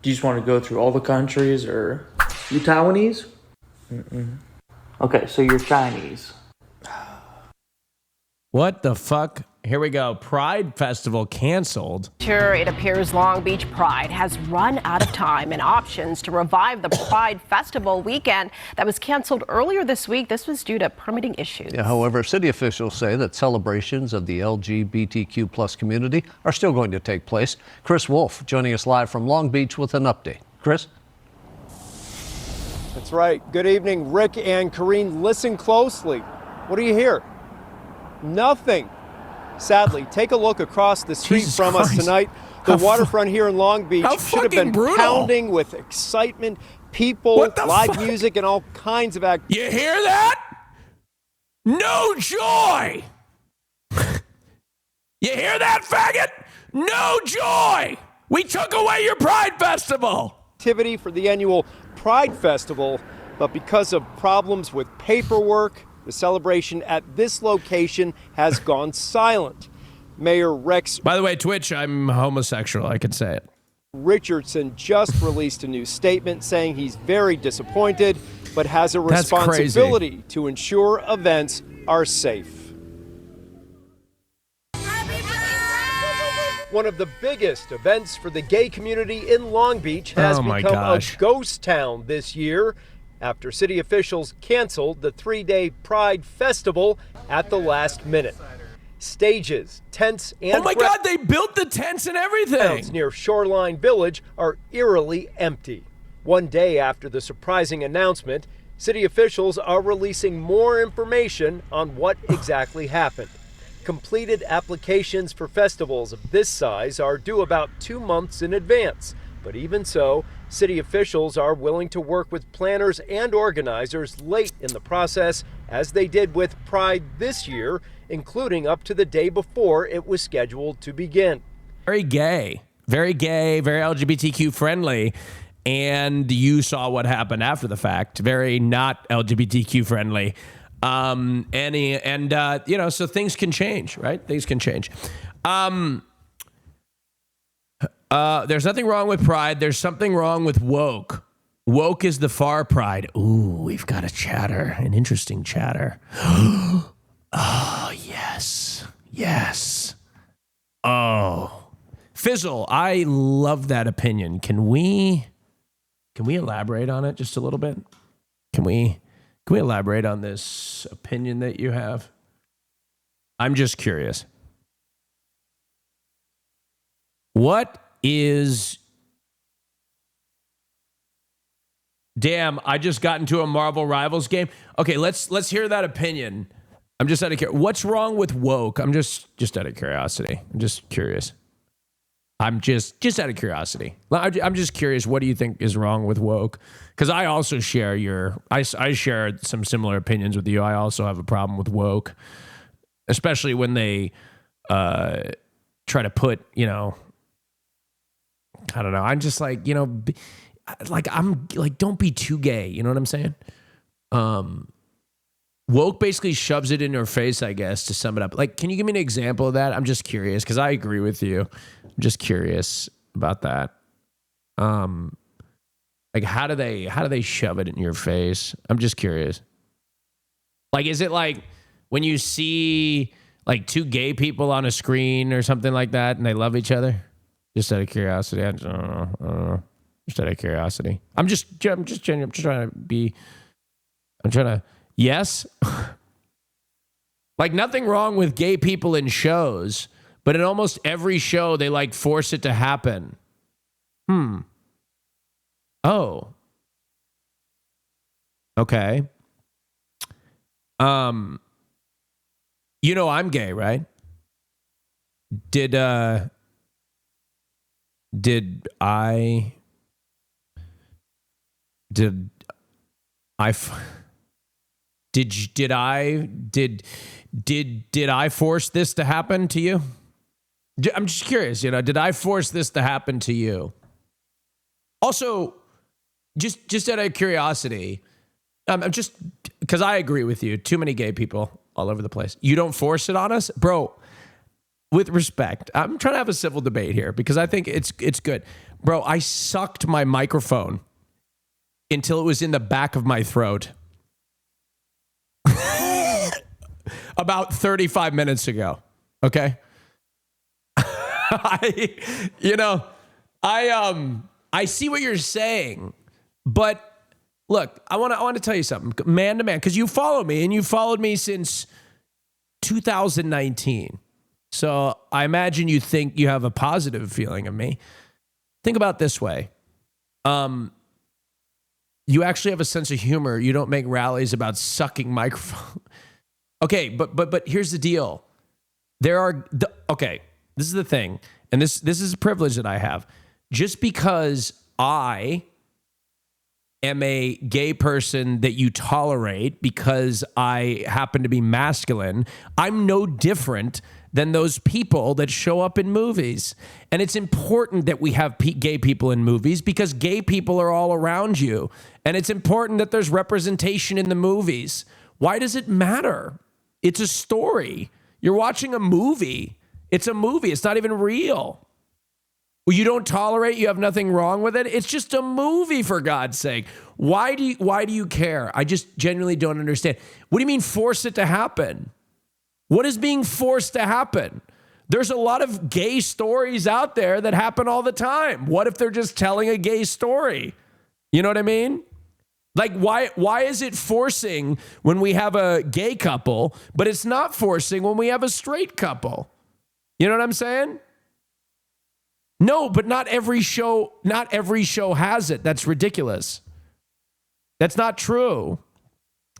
Do you just want to go through all the countries, or you Taiwanese? Mm-mm. Okay, so you're Chinese. What the fuck? Here we go. Pride Festival canceled. Sure, it appears Long Beach Pride has run out of time and options to revive the Pride Festival weekend that was canceled earlier this week. This was due to permitting issues. Yeah, however, city officials say that celebrations of the LGBTQ plus community are still going to take place. Chris Wolf joining us live from Long Beach with an update. Chris? That's right. Good evening, Rick and Karine. Listen closely. What do you hear? Nothing. Sadly, take a look across the street from us tonight. The waterfront here in Long Beach should have been pounding with excitement, people, live music, and all kinds of activities. You hear that? No joy! You hear that, faggot? No joy! We took away your Pride Festival! Activity for the annual Pride Festival, but because of problems with paperwork, the celebration at this location has gone silent. Mayor Rex... By the way, Twitch, I'm homosexual. I can say it. Richardson just released a new statement saying he's very disappointed, but has a responsibility to ensure events are safe. One of the biggest events for the gay community in Long Beach has Oh my become gosh. a ghost town this year after city officials canceled the 3-day Pride Festival at the last minute. Stages, tents, and Oh my God, they built the tents and everything. grounds near Shoreline Village are eerily empty. One day after the surprising announcement, city officials are releasing more information on what exactly happened. Completed applications for festivals of this size are due about 2 months in advance. But even so, city officials are willing to work with planners and organizers late in the process, as they did with Pride this year, including up to the day before it was scheduled to begin. Very gay, very LGBTQ friendly. And you saw what happened after the fact. Very not LGBTQ friendly. So things can change, right? Things can change. There's nothing wrong with Pride. There's something wrong with woke. Woke is the far pride. Ooh, we've got a chatter, an interesting chatter. Oh, yes. Yes. Oh. Fizzle, I love that opinion. Can we elaborate on it just a little bit? Can we elaborate on this opinion that you have? I'm just curious. What is... Damn, I just got into a Marvel Rivals game. Okay, let's hear that opinion. I'm just out of curiosity. What's wrong with woke? I'm just out of curiosity. I'm just curious. I'm just out of curiosity. I'm just curious. What do you think is wrong with woke? Because I also share I share some similar opinions with you. I also have a problem with woke, especially when they try to put, I don't know. I'm just like, don't be too gay. You know what I'm saying? Woke basically shoves it in your face, I guess, to sum it up. Like, can you give me an example of that? I'm just curious because I agree with you. I'm just curious about that. Like, how do they shove it in your face? I'm just curious. Like, is it like when you see like two gay people on a screen or something like that and they love each other? Just out of curiosity. I don't know. Just out of curiosity. I'm just trying to. Yes. Like, nothing wrong with gay people in shows, but in almost every show they like force it to happen. Oh. Okay. I'm gay, right? Did I force this to happen to you? I'm just curious, did I force this to happen to you? Also, just out of curiosity, I'm just, because I agree with you, too many gay people all over the place. You don't force it on us? Bro, with respect, I'm trying to have a civil debate here because I think it's good. Bro, I sucked my microphone until it was in the back of my throat. About 35 minutes ago. Okay. I see what you're saying, but look, I want to tell you something, man to man, because you follow me and you followed me since 2019. So I imagine you think you have a positive feeling of me. Think about it this way. You actually have a sense of humor. You don't make rallies about sucking microphone. Okay, but here's the deal. This is the thing, and this is a privilege that I have. Just because I am a gay person that you tolerate because I happen to be masculine, I'm no different than those people that show up in movies. And it's important that we have gay people in movies because gay people are all around you. And it's important that there's representation in the movies. Why does it matter? It's a story. You're watching a movie. It's a movie. It's not even real. Well, you don't tolerate, you have nothing wrong with it. It's just a movie, for God's sake. Why do you care? I just genuinely don't understand. What do you mean force it to happen? What is being forced to happen? There's a lot of gay stories out there that happen all the time. What if they're just telling a gay story? You know what I mean? Like, why is it forcing when we have a gay couple, but it's not forcing when we have a straight couple? You know what I'm saying? No, but not every show has it. That's ridiculous. That's not true.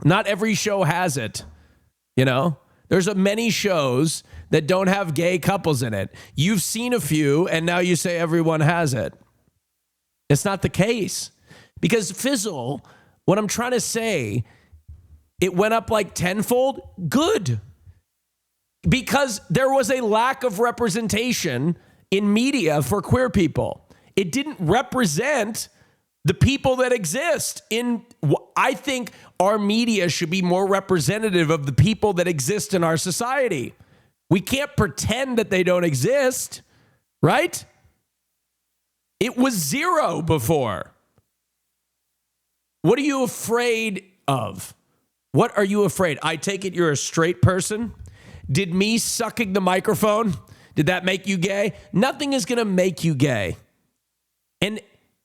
Not every show has it. You know? There's many shows that don't have gay couples in it. You've seen a few, and now you say everyone has it. It's not the case. Because Fizzle, what I'm trying to say, it went up like tenfold. Good. Because there was a lack of representation in media for queer people. It didn't represent the people that exist. I think our media should be more representative of the people that exist in our society. We can't pretend that they don't exist, right? It was zero before. What are you afraid of? What are you afraid? I take it you're a straight person. Did me sucking the microphone, did that make you gay? Nothing is going to make you gay. And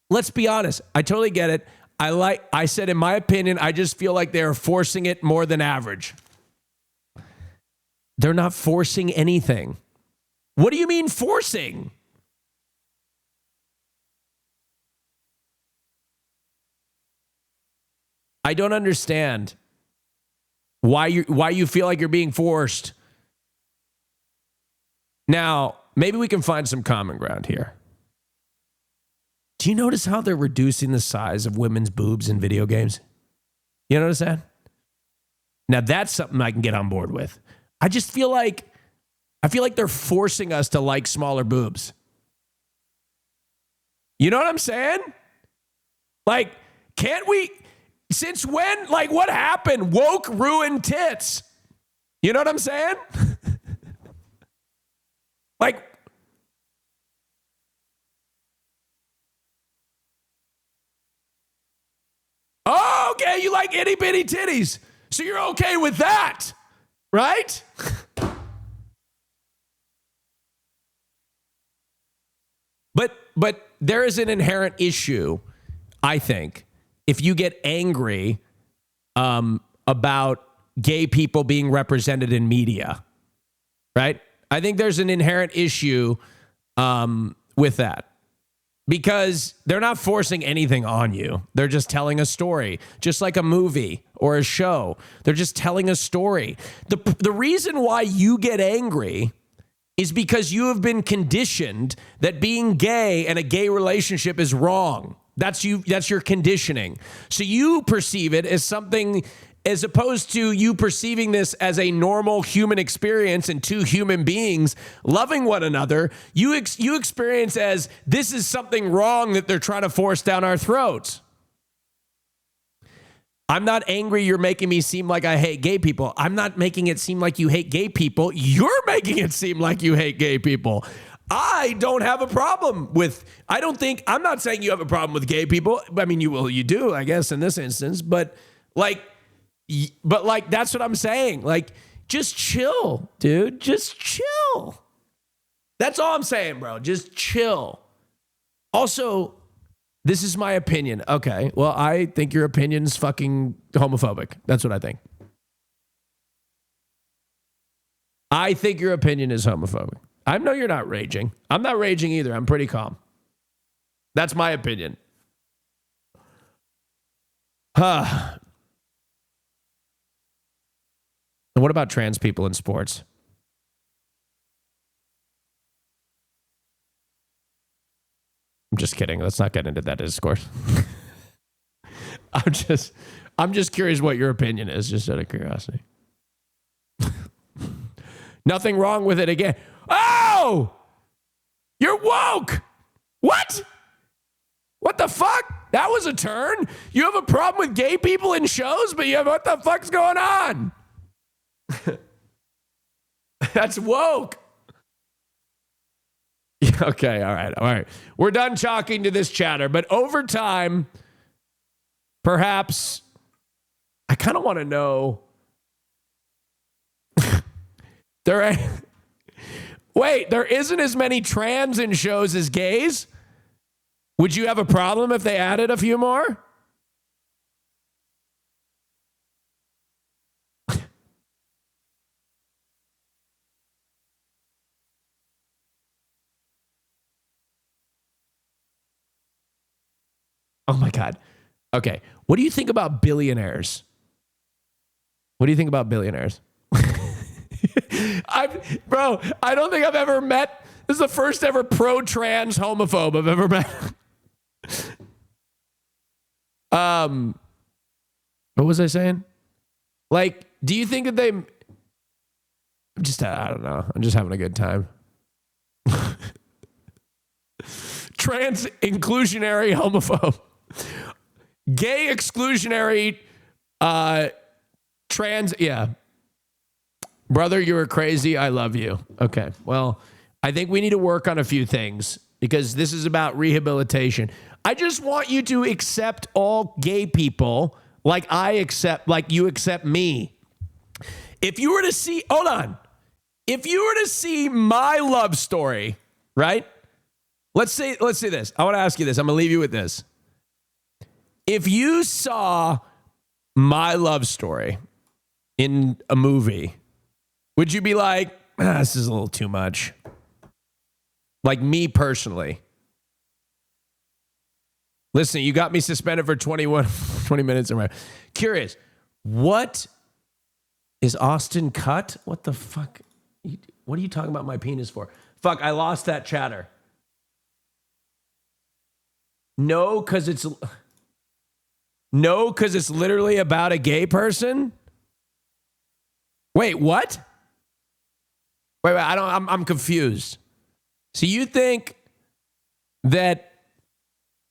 let's be honest, I totally get it. I said, in my opinion, I just feel like they're forcing it more than average. They're not forcing anything. What do you mean forcing? I don't understand why you feel like you're being forced. Now, maybe we can find some common ground here. Do you notice how they're reducing the size of women's boobs in video games? You notice that? Now, that's something I can get on board with. I feel like they're forcing us to like smaller boobs. You know what I'm saying? Like, can't we? Since when? Like, what happened? Woke ruined tits. You know what I'm saying? Like, oh, okay, you like itty bitty titties. So you're okay with that, right? But there is an inherent issue, I think, if you get angry about gay people being represented in media, right? I think there's an inherent issue with that. Because they're not forcing anything on you. They're just telling a story, just like a movie or a show. They're just telling a story. The reason why you get angry is because you have been conditioned that being gay and a gay relationship is wrong. That's your conditioning. So you perceive it as something, as opposed to you perceiving this as a normal human experience and two human beings loving one another. You experience as this is something wrong that they're trying to force down our throats. I'm not angry you're making me seem like I hate gay people. I'm not making it seem like you hate gay people. You're making it seem like you hate gay people. I don't have a problem with, I'm not saying you have a problem with gay people. I mean, you do, I guess, in this instance, but that's what I'm saying. Like, just chill, dude. Just chill. That's all I'm saying, bro. Just chill. Also, this is my opinion. Okay, well, I think your opinion's fucking homophobic. That's what I think. I think your opinion is homophobic. I know you're not raging. I'm not raging either. I'm pretty calm. That's my opinion. And what about trans people in sports? I'm just kidding. Let's not get into that discourse. I'm just curious what your opinion is, just out of curiosity. Nothing wrong with it again. Oh! You're woke! What? What the fuck? That was a turn. You have a problem with gay people in shows, but what the fuck's going on? That's woke. Okay, all right. We're done talking to this chatter, but over time, perhaps I kind of want to know Wait, there isn't as many trans in shows as gays? Would you have a problem if they added a few more? Oh my God. Okay. What do you think about billionaires? What do you think about billionaires? Bro, I don't think I've ever met. This is the first ever pro-trans homophobe I've ever met. What was I saying? Like, do you think that I don't know. I'm just having a good time. Trans inclusionary homophobe. Gay exclusionary trans, yeah. Brother, you were crazy. I love you. Okay. Well, I think we need to work on a few things because this is about rehabilitation. I just want you to accept all gay people like you accept me. If you were to see, hold on. If you were to see my love story, right? Let's say this. I want to ask you this. I'm going to leave you with this. If you saw my love story in a movie, would you be like, this is a little too much? Like me personally. Listen, you got me suspended for 20 minutes. Curious, what is Austin cut? What the fuck? What are you talking about my penis for? Fuck, I lost that chatter. No, because it's literally about a gay person? Wait, what? Wait, I'm confused. So you think that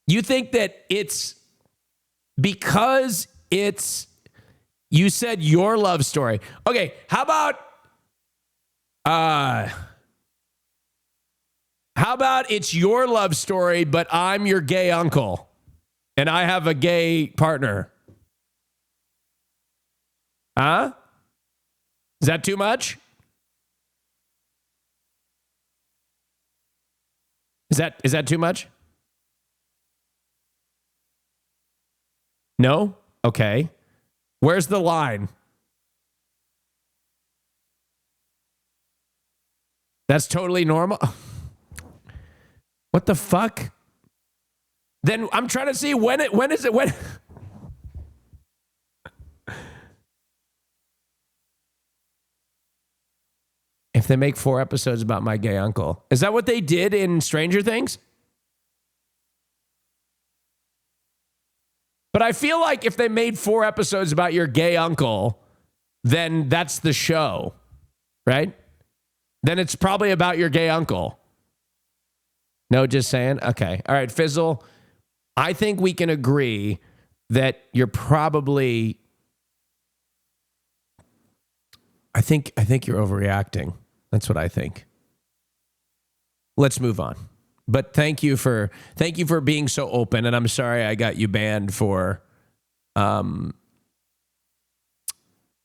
it's because you said your love story. Okay, how about it's your love story, but I'm your gay uncle and I have a gay partner? Huh? Is that too much? Is that too much? No? Okay. Where's the line? That's totally normal. What the fuck? Then I'm trying to see when is it? If they make 4 episodes about my gay uncle. Is that what they did in Stranger Things? But I feel like if they made 4 episodes about your gay uncle, then that's the show, right? Then it's probably about your gay uncle. No, just saying? Okay. All right, Fizzle, I think we can agree that you're probably... I think you're overreacting. That's what I think. Let's move on. But thank you for being so open, and I'm sorry I got you banned from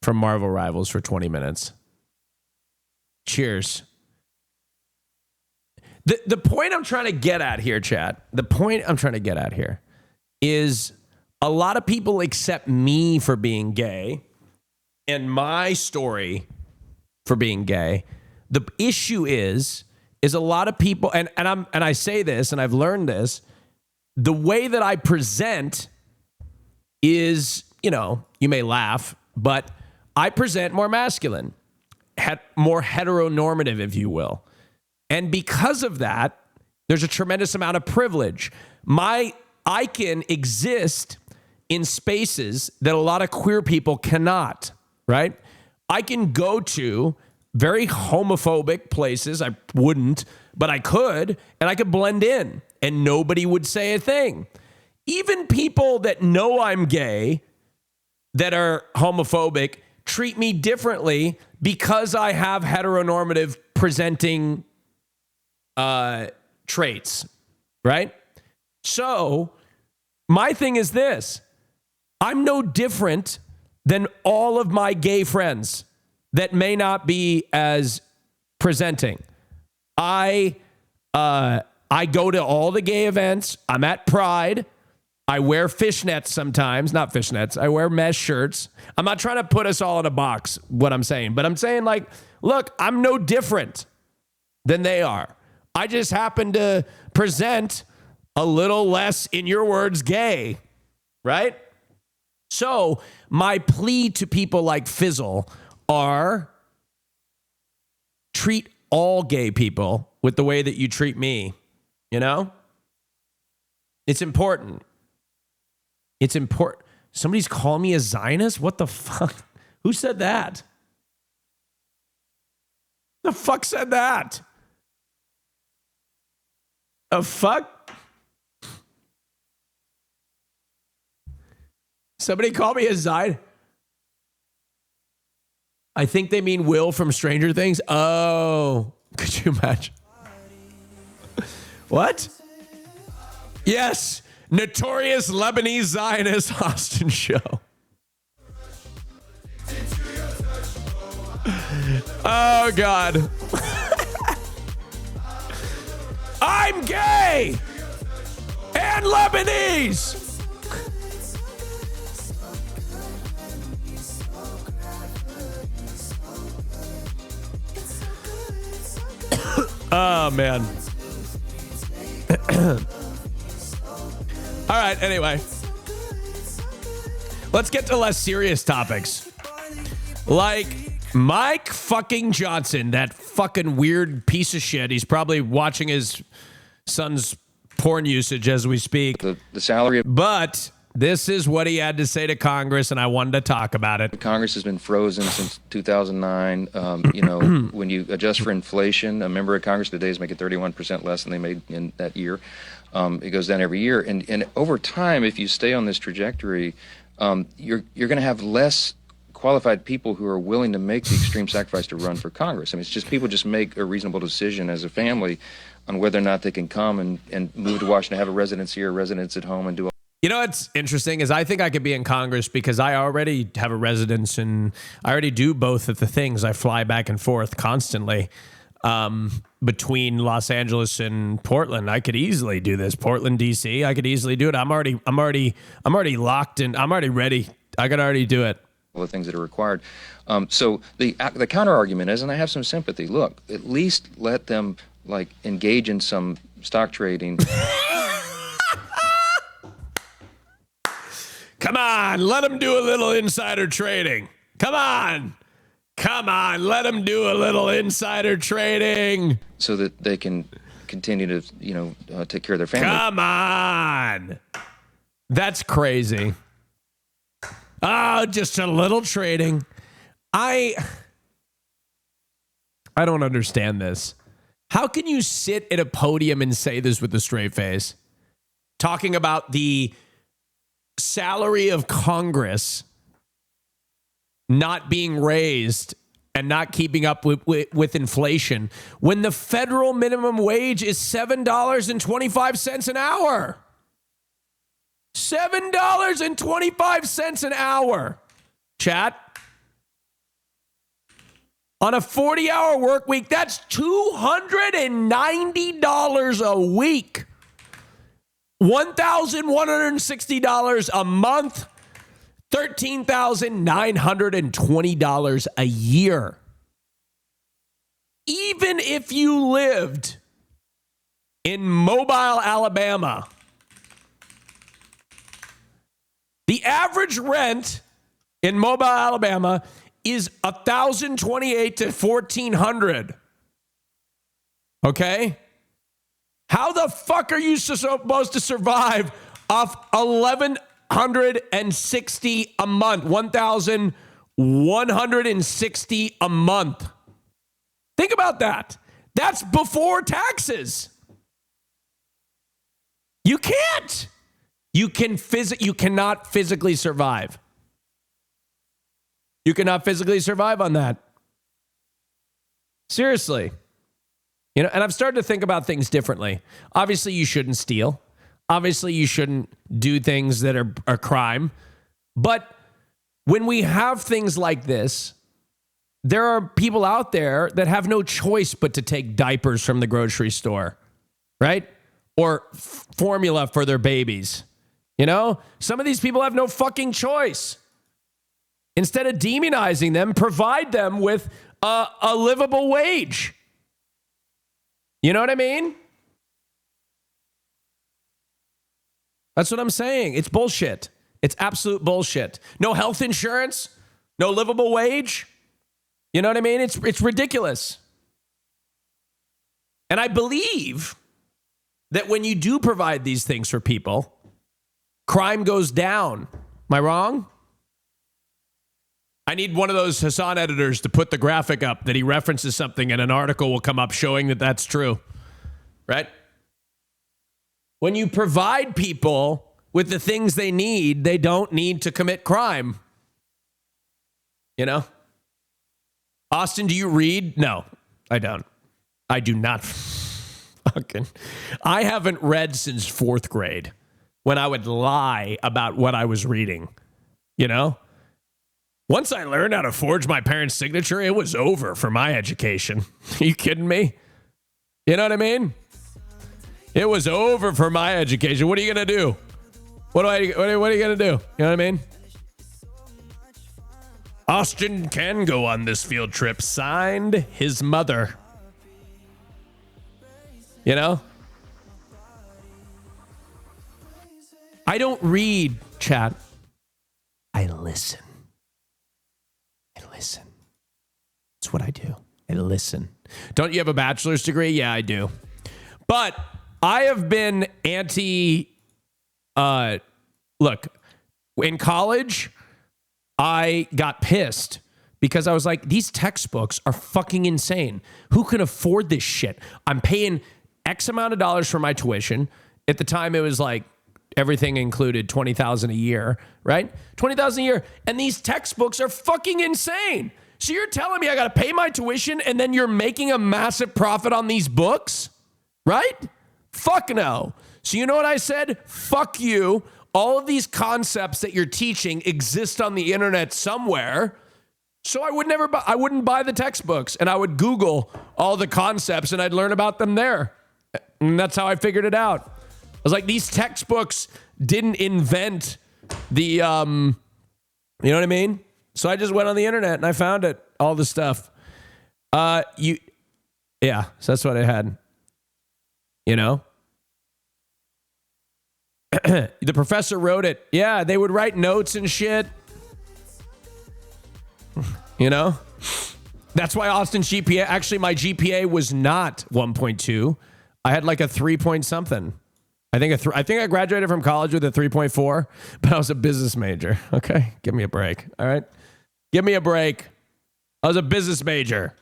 Marvel Rivals for 20 minutes. Cheers. The point I'm trying to get at here, chat, is a lot of people accept me for being gay and my story for being gay. The issue is a lot of people, and I say this, and I've learned this, the way that I present is, you may laugh, but I present more masculine, more heteronormative, if you will. And because of that, there's a tremendous amount of privilege. I can exist in spaces that a lot of queer people cannot, right? I can go to very homophobic places. I wouldn't, but I could, and I could blend in, and nobody would say a thing. Even people that know I'm gay, that are homophobic, treat me differently because I have heteronormative presenting traits, right? So my thing is this. I'm no different than all of my gay friends that may not be as presenting. I go to all the gay events. I'm at Pride. I wear fishnets sometimes, not fishnets. I wear mesh shirts. I'm not trying to put us all in a box, what I'm saying, but I'm saying, like, look, I'm no different than they are. I just happen to present a little less, in your words, gay, right? So my plea to people like Fizzle are treat all gay people with the way that you treat me, you know? It's important. It's important. Somebody's calling me a Zionist? What the fuck? Who said that? The fuck said that? The fuck? Somebody call me a Zionist? I think they mean Will from Stranger Things. Oh, could you imagine? What? Yes. Notorious Lebanese Zionist Austin Show. Oh, God. I'm gay and Lebanese. Oh, man. All right, anyway. Let's get to less serious topics. Like Mike fucking Johnson, that fucking weird piece of shit. He's probably watching his son's porn usage as we speak. The salary. But this is what he had to say to Congress, and I wanted to talk about it. Congress has been frozen since 2009. When you adjust for inflation, a member of Congress today is making 31% less than they made in that year. It goes down every year. And over time, if you stay on this trajectory, you're going to have less qualified people who are willing to make the extreme sacrifice to run for Congress. I mean, it's just people just make a reasonable decision as a family on whether or not they can come and move to Washington, have a residence here, a residence at home, and do all. You know what's interesting is I think I could be in Congress because I already have a residence and I already do both of the things. I fly back and forth constantly between Los Angeles and Portland. I could easily do this. Portland, DC. I could easily do it. I'm already locked in. I'm already ready. I could already do it. All the things that are required. So the counter argument is, and I have some sympathy. Look, at least let them like engage in some stock trading. Come on, let them do a little insider trading. Come on, let them do a little insider trading. So that they can continue to, take care of their family. Come on. That's crazy. Oh, just a little trading. I don't understand this. How can you sit at a podium and say this with a straight face? Talking about the salary of Congress not being raised and not keeping up with inflation when the federal minimum wage is $7.25 an hour. $7.25 an hour. Chat. On a 40-hour work week, that's $290 a week. $1,160 a month, $13,920 a year. Even if you lived in Mobile, Alabama, the average rent in Mobile, Alabama is $1,028 to $1,400. Okay? How the fuck are you supposed to survive off $1,160 a month? $1,160 a month. Think about that. That's before taxes. You can't. You cannot physically survive. You cannot physically survive on that. Seriously. And I've started to think about things differently. Obviously, you shouldn't steal. Obviously, you shouldn't do things that are crime. But when we have things like this, there are people out there that have no choice but to take diapers from the grocery store, right? Or formula for their babies. You know, some of these people have no fucking choice. Instead of demonizing them, provide them with a livable wage. You know what I mean? That's what I'm saying. It's bullshit. It's absolute bullshit. No health insurance, no livable wage. You know what I mean? It's ridiculous. And I believe that when you do provide these things for people, crime goes down. Am I wrong? I need one of those Hassan editors to put the graphic up that he references something and an article will come up showing that that's true. Right? When you provide people with the things they need, they don't need to commit crime. You know? Austin, do you read? No, I don't. I do not. Fucking. I haven't read since 4th grade when I would lie about what I was reading. You know? Once I learned how to forge my parents' signature, it was over for my education. Are you kidding me? You know what I mean? It was over for my education. What are you going to do? What are you going to do? You know what I mean? Austin can go on this field trip. Signed, his mother. You know? I don't read, chat. I listen. That's what I do. I listen. Don't you have a bachelor's degree? Yeah, I do. But I have been look, in college, I got pissed because I was like, these textbooks are fucking insane. Who can afford this shit? I'm paying X amount of dollars for my tuition. At the time, it was like everything included $20,000 a year, right? $20,000 a year. And these textbooks are fucking insane. So you're telling me I got to pay my tuition and then you're making a massive profit on these books, right? Fuck no. So you know what I said? Fuck you. All of these concepts that you're teaching exist on the internet somewhere. So I wouldn't buy the textbooks, and I would Google all the concepts and I'd learn about them there. And that's how I figured it out. I was like, these textbooks didn't invent the, you know what I mean? So I just went on the internet and I found it, all the stuff. So that's what I had. You know? The professor wrote it. Yeah, they would write notes and shit. You know? That's why Austin's GPA, actually my GPA was not 1.2. I had like a 3 point something. I think I graduated from college with a 3.4, but I was a business major. Okay? Give me a break. All right? Give me a break. I was a business major.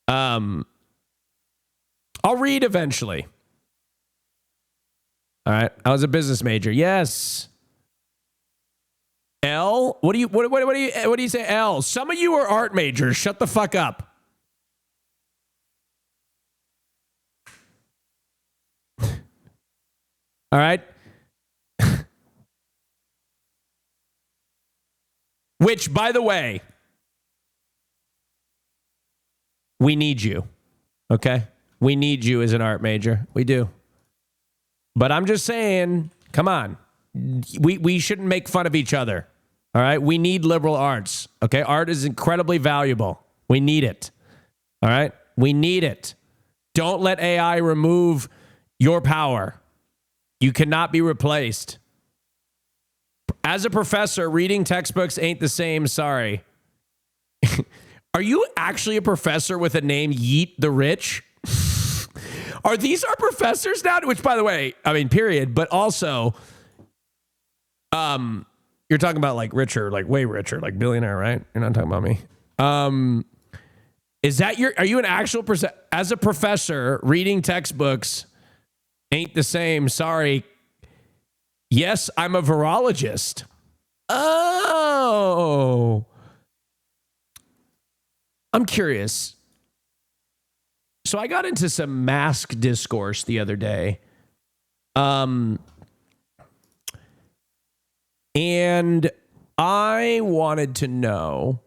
I'll read eventually. All right. I was a business major. Yes. L? What do you say, L? Some of you are art majors. Shut the fuck up. All right. Which, by the way, we need you. Okay? We need you as an art major. We do. But I'm just saying, come on. We shouldn't make fun of each other. All right? We need liberal arts. Okay? Art is incredibly valuable. We need it. All right? We need it. Don't let AI remove your power. You cannot be replaced. As a professor, reading textbooks ain't the same. Sorry. Are you actually a professor with a name Yeet the Rich? Are these our professors now? Which, by the way, I mean, period. But also, you're talking about like richer, like way richer, like billionaire, right? You're not talking about me. Is that are you an actual as a professor, reading textbooks ain't the same. Sorry. Yes, I'm a virologist. Oh. I'm curious. So I got into some mask discourse the other day. And I wanted to know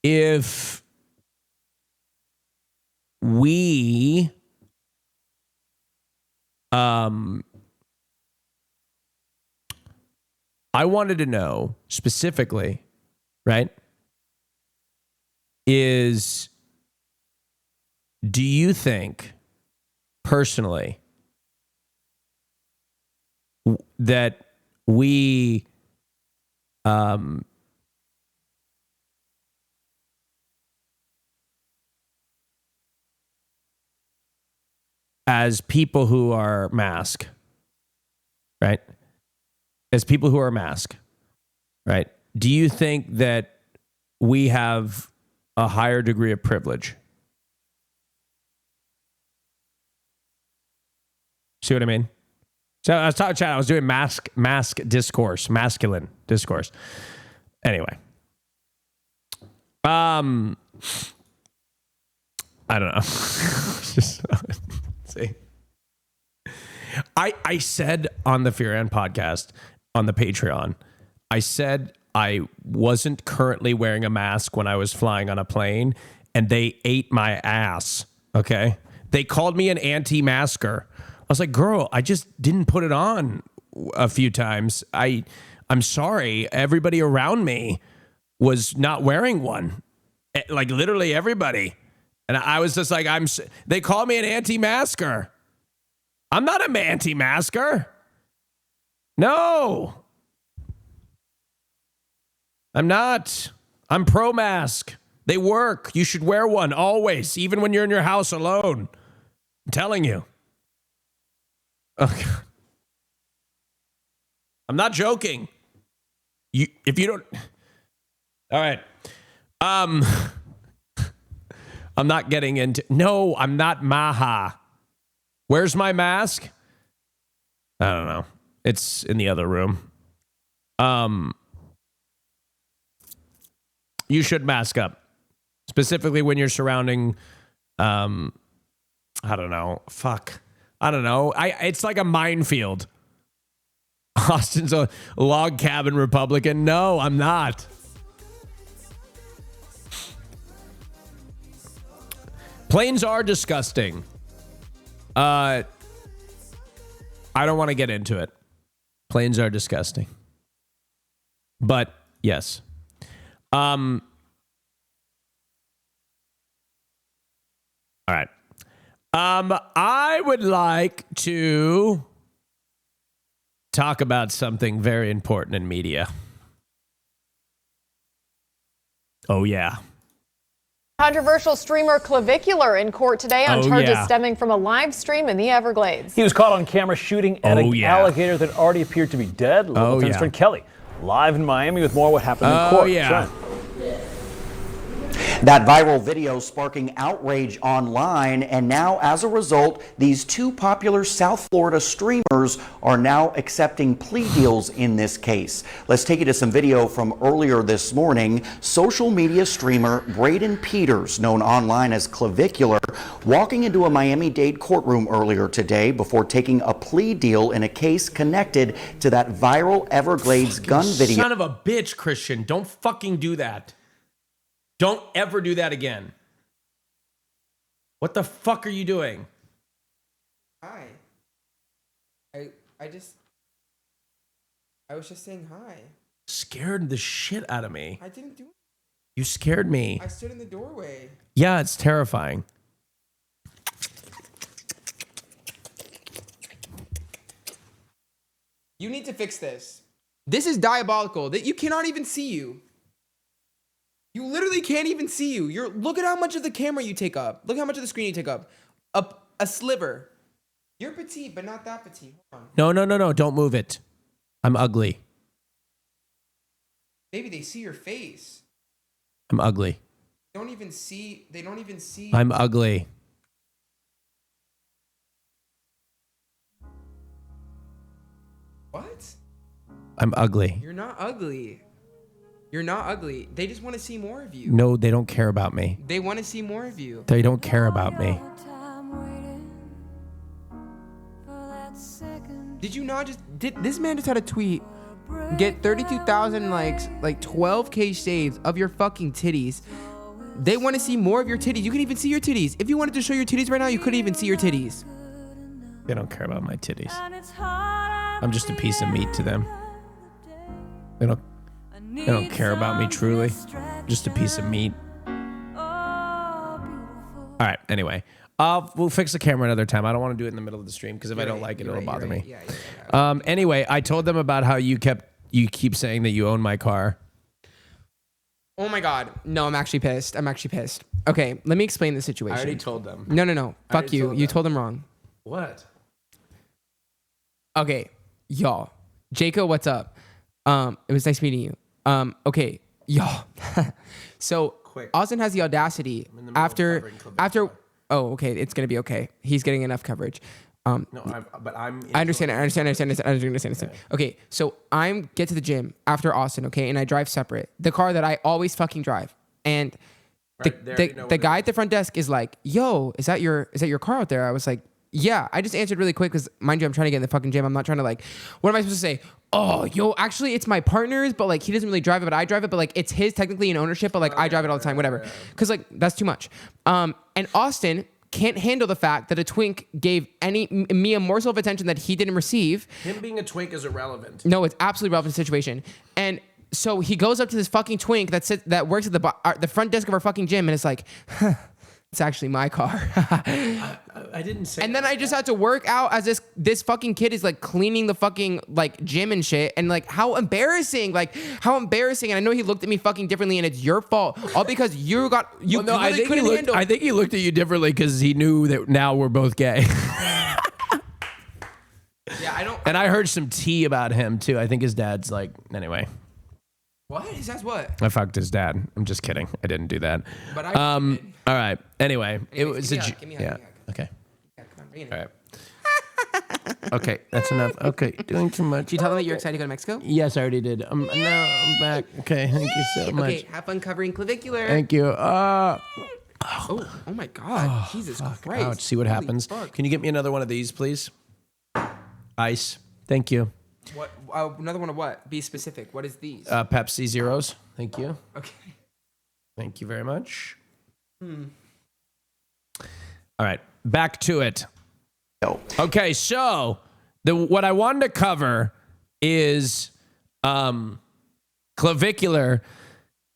if we I wanted to know specifically, right? Do you think personally that we as people who are masked, right? As people who are masked, right? Do you think that we have a higher degree of privilege? See what I mean? So I was talking, chat. I was doing mask discourse, masculine discourse. Anyway, I don't know. See, I said on the Fear and podcast on the Patreon, I said I wasn't currently wearing a mask when I was flying on a plane, and they ate my ass. Okay, they called me an anti-masker. I was like, girl, I just didn't put it on a few times. I'm sorry. Everybody around me was not wearing one. Like literally everybody. And I was just like, they call me an anti-masker. I'm not an anti-masker. No. I'm not. I'm pro-mask. They work. You should wear one always, even when you're in your house alone. I'm telling you. Okay. I'm not joking. If you don't, all right. I'm not getting into. No, I'm not Maha. Where's my mask? I don't know. It's in the other room. You should mask up, specifically when you're surrounding. I don't know. Fuck. I don't know. It's like a minefield. Austin's a log cabin Republican. No, I'm not. Planes are disgusting. I don't want to get into it. Planes are disgusting. But yes. All right. I would like to talk about something very important in media. Oh, yeah. Controversial streamer Clavicular in court today on charges stemming from a live stream in the Everglades. He was caught on camera shooting at an alligator that already appeared to be dead. Lieutenant Friend Kelly, live in Miami with more what happened in court. Sean. That viral video sparking outrage online, and now as a result, these two popular South Florida streamers are now accepting plea deals in this case. Let's take you to some video from earlier this morning. Social media streamer Braden Peters, known online as Clavicular, walking into a Miami-Dade courtroom earlier today before taking a plea deal in a case connected to that viral Everglades gun video. Son of a bitch, Christian. Don't fucking do that. Don't ever do that again. What the fuck are you doing? Hi. I was just saying hi. Scared the shit out of me. I didn't do it. You scared me. I stood in the doorway. Yeah, it's terrifying. You need to fix this. This is diabolical. That you cannot even see you. You literally can't even see you. Look at how much of the camera you take up. Look how much of the screen you take up. A sliver. You're petite, but not that petite. Hold on. No. Don't move it. I'm ugly. Baby, they see your face. I'm ugly. They don't even see. I'm ugly. What? I'm ugly. You're not ugly. You're not ugly. They just want to see more of you. No, they don't care about me. They want to see more of you. They don't care about me. Did you not just... This man just had a tweet get 32,000 likes, like 12K saves of your fucking titties. They want to see more of your titties. You can even see your titties. If you wanted to show your titties right now, you couldn't even see your titties. They don't care about my titties. I'm just a piece of meat to them. They don't care about me truly. Just a piece of meat. All right. Anyway, we'll fix the camera another time. I don't want to do it in the middle of the stream because if I don't like it, it'll bother me. Anyway, I told them about how you keep saying that you own my car. Oh my God. No, I'm actually pissed. Okay, let me explain the situation. I already told them. No. Fuck you. You told them wrong. What? Okay, y'all. Jacob, what's up? It was nice meeting you. Okay, y'all. So Austin has the audacity after. Oh, okay. It's gonna be okay. He's getting enough coverage. I understand. Okay, so I get to the gym after Austin. Okay, and I drive separate. The car that I always fucking drive, and the guy at the front desk is like, "Yo, is that your car out there?" I was like, "Yeah." I just answered really quick because, mind you, I'm trying to get in the fucking gym. I'm not trying to like. What am I supposed to say? Oh, yo, actually, it's my partner's, but like he doesn't really drive it, but I drive it, but like it's his technically in ownership, but like I drive it all the time, whatever. Because like that's too much. And Austin can't handle the fact that a twink gave me a morsel of attention that he didn't receive. Him being a twink is irrelevant. No, it's absolutely relevant to the situation. And so he goes up to this fucking twink that works at the front desk of our fucking gym, and it's like, it's actually my car. I didn't say. And then I just had to work out as this fucking kid is like cleaning the fucking like gym and shit, and like how embarrassing. And I know he looked at me fucking differently, and it's your fault, all because you couldn't handle. I think he looked at you differently because he knew that now we're both gay. Yeah, I don't. And I heard some tea about him too. I think his dad's like. Anyway. What? His dad's what? I fucked his dad. I'm just kidding. I didn't do that. But I all right. Anyway, it was give me a hug. Okay. Yeah, come on, bring it All right. Okay, that's enough. Okay, doing too much. Did you tell them that you're excited to go to Mexico? Yes, I already did. Now I'm back. Okay, thank you so much. Okay, have fun covering clavicular. Thank you. Oh my God. Jesus Christ. Ouch. See what happens. Can you get me another one of these, please? Ice. Thank you. What? Another one of what? Be specific. What is these? Pepsi Zeros. Thank you. Okay. Thank you very much. All right, back to it. Okay, so what I wanted to cover is clavicular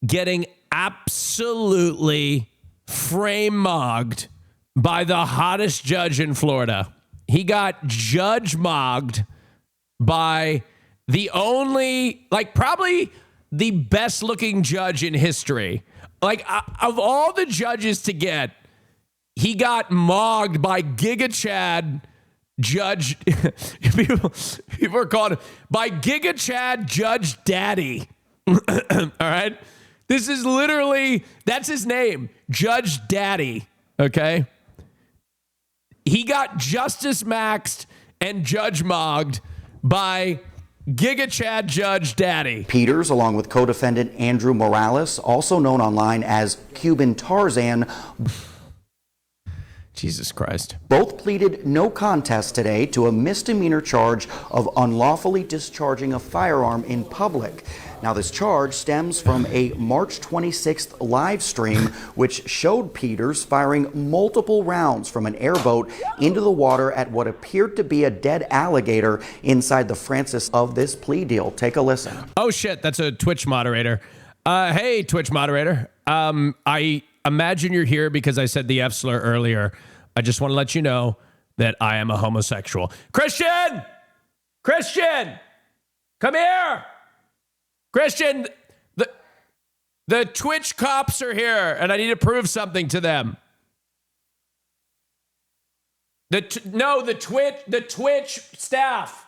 getting absolutely frame-mogged by the hottest judge in Florida. He got judge-mogged by the only, like probably the best-looking judge in history. Like of all the judges to get, he got mogged by Giga Chad Judge. People are calling him by Giga Chad Judge Daddy. All right. This is literally, that's his name, Judge Daddy. Okay. He got justice maxed and judge mogged by Giga Chad Judge Daddy. Peters, along with co-defendant Andrew Morales, also known online as Cuban Tarzan. Jesus Christ. Both pleaded no contest today to a misdemeanor charge of unlawfully discharging a firearm in public. Now, this charge stems from a March 26th live stream which showed Peters firing multiple rounds from an airboat into the water at what appeared to be a dead alligator inside the Francis of this plea deal. Take a listen. Oh, shit. That's a Twitch moderator. Hey, Twitch moderator. I imagine you're here because I said the F slur earlier. I just want to let you know that I am a homosexual. Christian! Christian! Come here! Christian, the Twitch cops are here, and I need to prove something to them. The Twitch staff.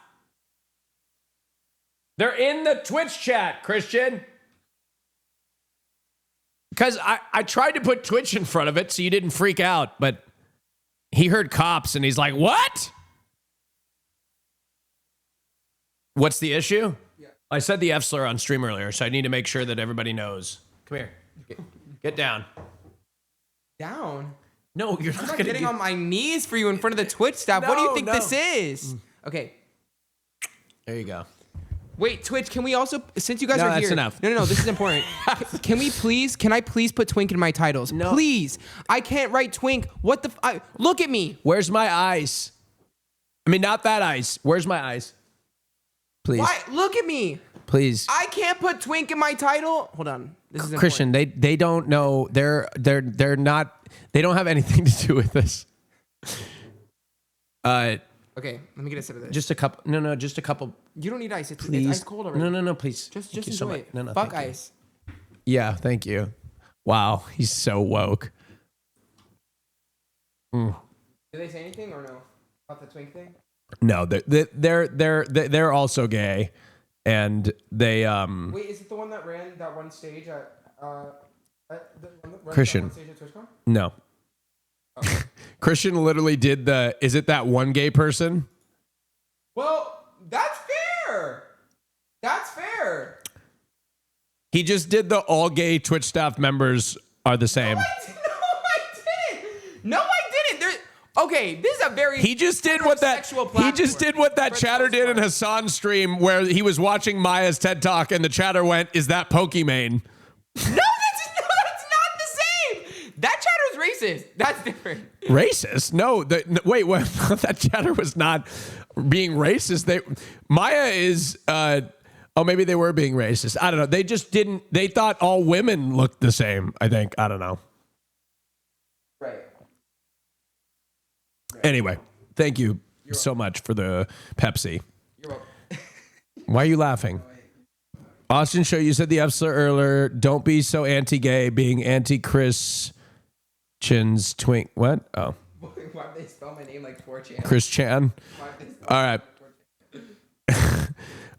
They're in the Twitch chat, Christian. Because I tried to put Twitch in front of it so you didn't freak out, but he heard cops and he's like, what? What's the issue? Yeah. I said the F slur on stream earlier, so I need to make sure that everybody knows. Come here. Get down. Down? No, you're I'm not getting on my knees for you in front of the Twitch staff. What do you think this is? Okay. There you go. Wait, Twitch, can we also, since you guys No, are that's here. enough. No, this is important. Can I please put twink in my titles? No. Please. I can't write twink. What the, look at me. Where's my eyes? I mean, not that eyes. Where's my eyes? Please. Why? Look at me. Please. I can't put twink in my title. Hold on. This is Christian, they don't know. They're not. They don't have anything to do with this. Okay, let me get a sip of this. Just a couple. No, just a couple. You don't need ice. It's Please. ice cold already. No, please. Just Thank you enjoy so much. it. No, Fuck thank you. ice. Yeah, thank you. Wow, he's so woke. Do they say anything or no about the twink thing? No, they're also gay, and they Wait, is it the one that ran that one stage at Christian. That one stage at TwitchCon? No. Oh. Christian literally did the. Is it that one gay person? Well, that's fair. That's fair. He just did the all gay Twitch staff members are the same. No, I didn't. Okay, this is a very. He just did what that. He just did what that chatter did in Hassan's stream, where he was watching Maya's TED Talk, and the chatter went, "Is that Pokimane?" No, that's not the same. That chatter is racist. That's different. Racist? No. Wait, what? That chatter was not being racist. Maya is. Oh, maybe they were being racist. I don't know. They just didn't. They thought all women looked the same. I think. I don't know. Right. Anyway, thank you so much for the Pepsi. You're welcome. Why are you laughing? Austin Show, you said the F slur earlier. Don't be so anti-gay, being anti-Christian's twink. What? Oh. Why did they spell my name like 4chan? Chris Chan. All right.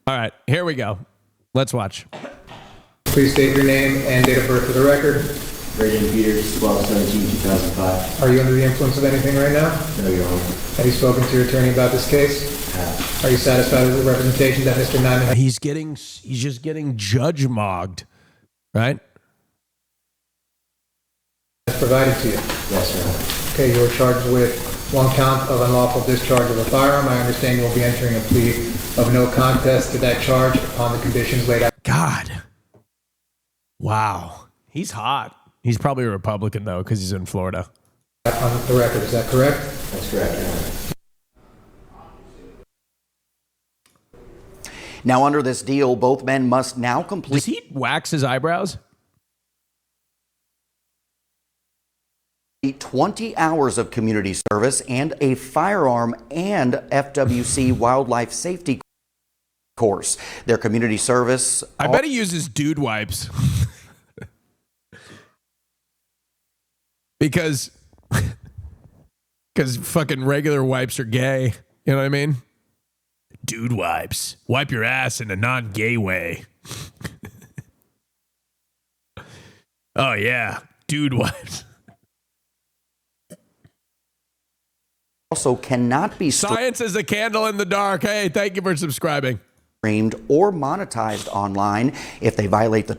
All right, here we go. Let's watch. Please state your name and date of birth for the record. Braden Peters, 12/17/2005. Are you under the influence of anything right now? No, Your Honor. Have you spoken to your attorney about this case? Are you satisfied with the representation that Mr. Nyman He's just getting judge mogged, right? has provided to you? Yes, Your Honor. Okay, you are charged with one count of unlawful discharge of a firearm. I understand you will be entering a plea of no contest to that charge upon the conditions laid out. God. Wow. He's hot. He's probably a Republican, though, because he's in Florida. On the record, is that correct? That's correct, Your Honor. Now, under this deal, both men must now complete. Does he wax his eyebrows? 20 hours of community service and a firearm and FWC wildlife safety course. Their community service. I bet he uses dude wipes. because fucking regular wipes are gay. You know what I mean? Dude wipes. Wipe your ass in a non-gay way. Oh, yeah. Dude wipes. Also cannot be Science is a candle in the dark. Hey, thank you for subscribing. Streamed or monetized online if they violate the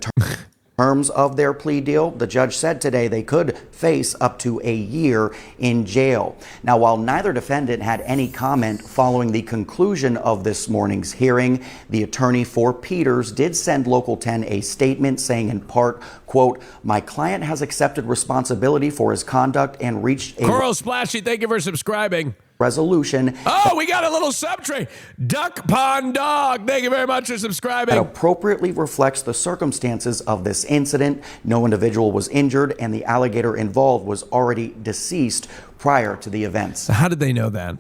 terms of their plea deal. The judge said today they could face up to a year in jail. Now, while neither defendant had any comment following the conclusion of this morning's hearing, the attorney for Peters did send Local 10 a statement saying in part, quote, "My client has accepted responsibility for his conduct and reached a Coral Splashy, thank you for subscribing. resolution." Oh, we got a little subtrade. Duck Pond Dog, thank you very much for subscribing. That appropriately reflects the circumstances of this incident. No individual was injured, and the alligator involved was already deceased prior to the events. So how did they know that?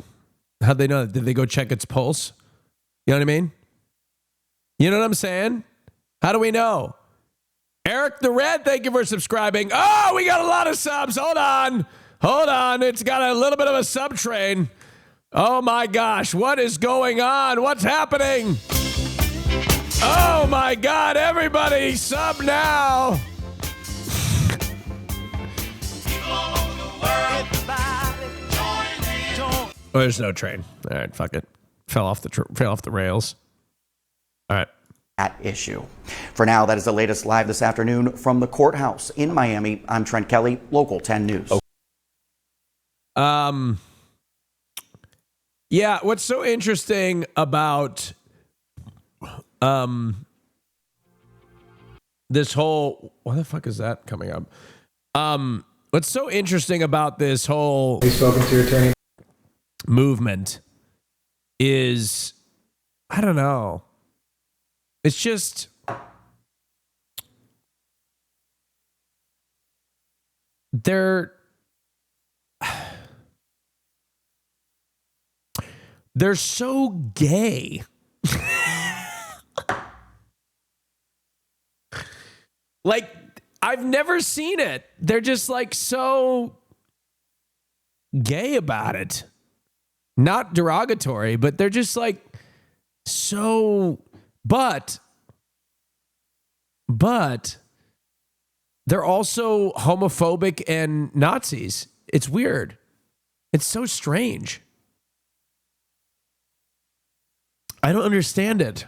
How'd they know that? Did they go check its pulse? You know what I mean? You know what I'm saying? How do we know? Eric the Red, thank you for subscribing. Oh, we got a lot of subs. Hold on. It's got a little bit of a sub train. Oh my gosh, what is going on? What's happening? Oh my God, everybody sub now. Oh, there's no train. All right, fuck it. Fell off the rails. All right. At issue. For now, that is the latest live this afternoon from the courthouse in Miami. I'm Trent Kelly, Local 10 News. Yeah, what's so interesting about this whole, why the fuck is that coming up? What's so interesting about this whole movement is, I don't know. It's just, they're so gay. Like, I've never seen it. They're just like so gay about it. Not derogatory, but they're just like so, but they're also homophobic and Nazis. It's weird. It's so strange. I don't understand it.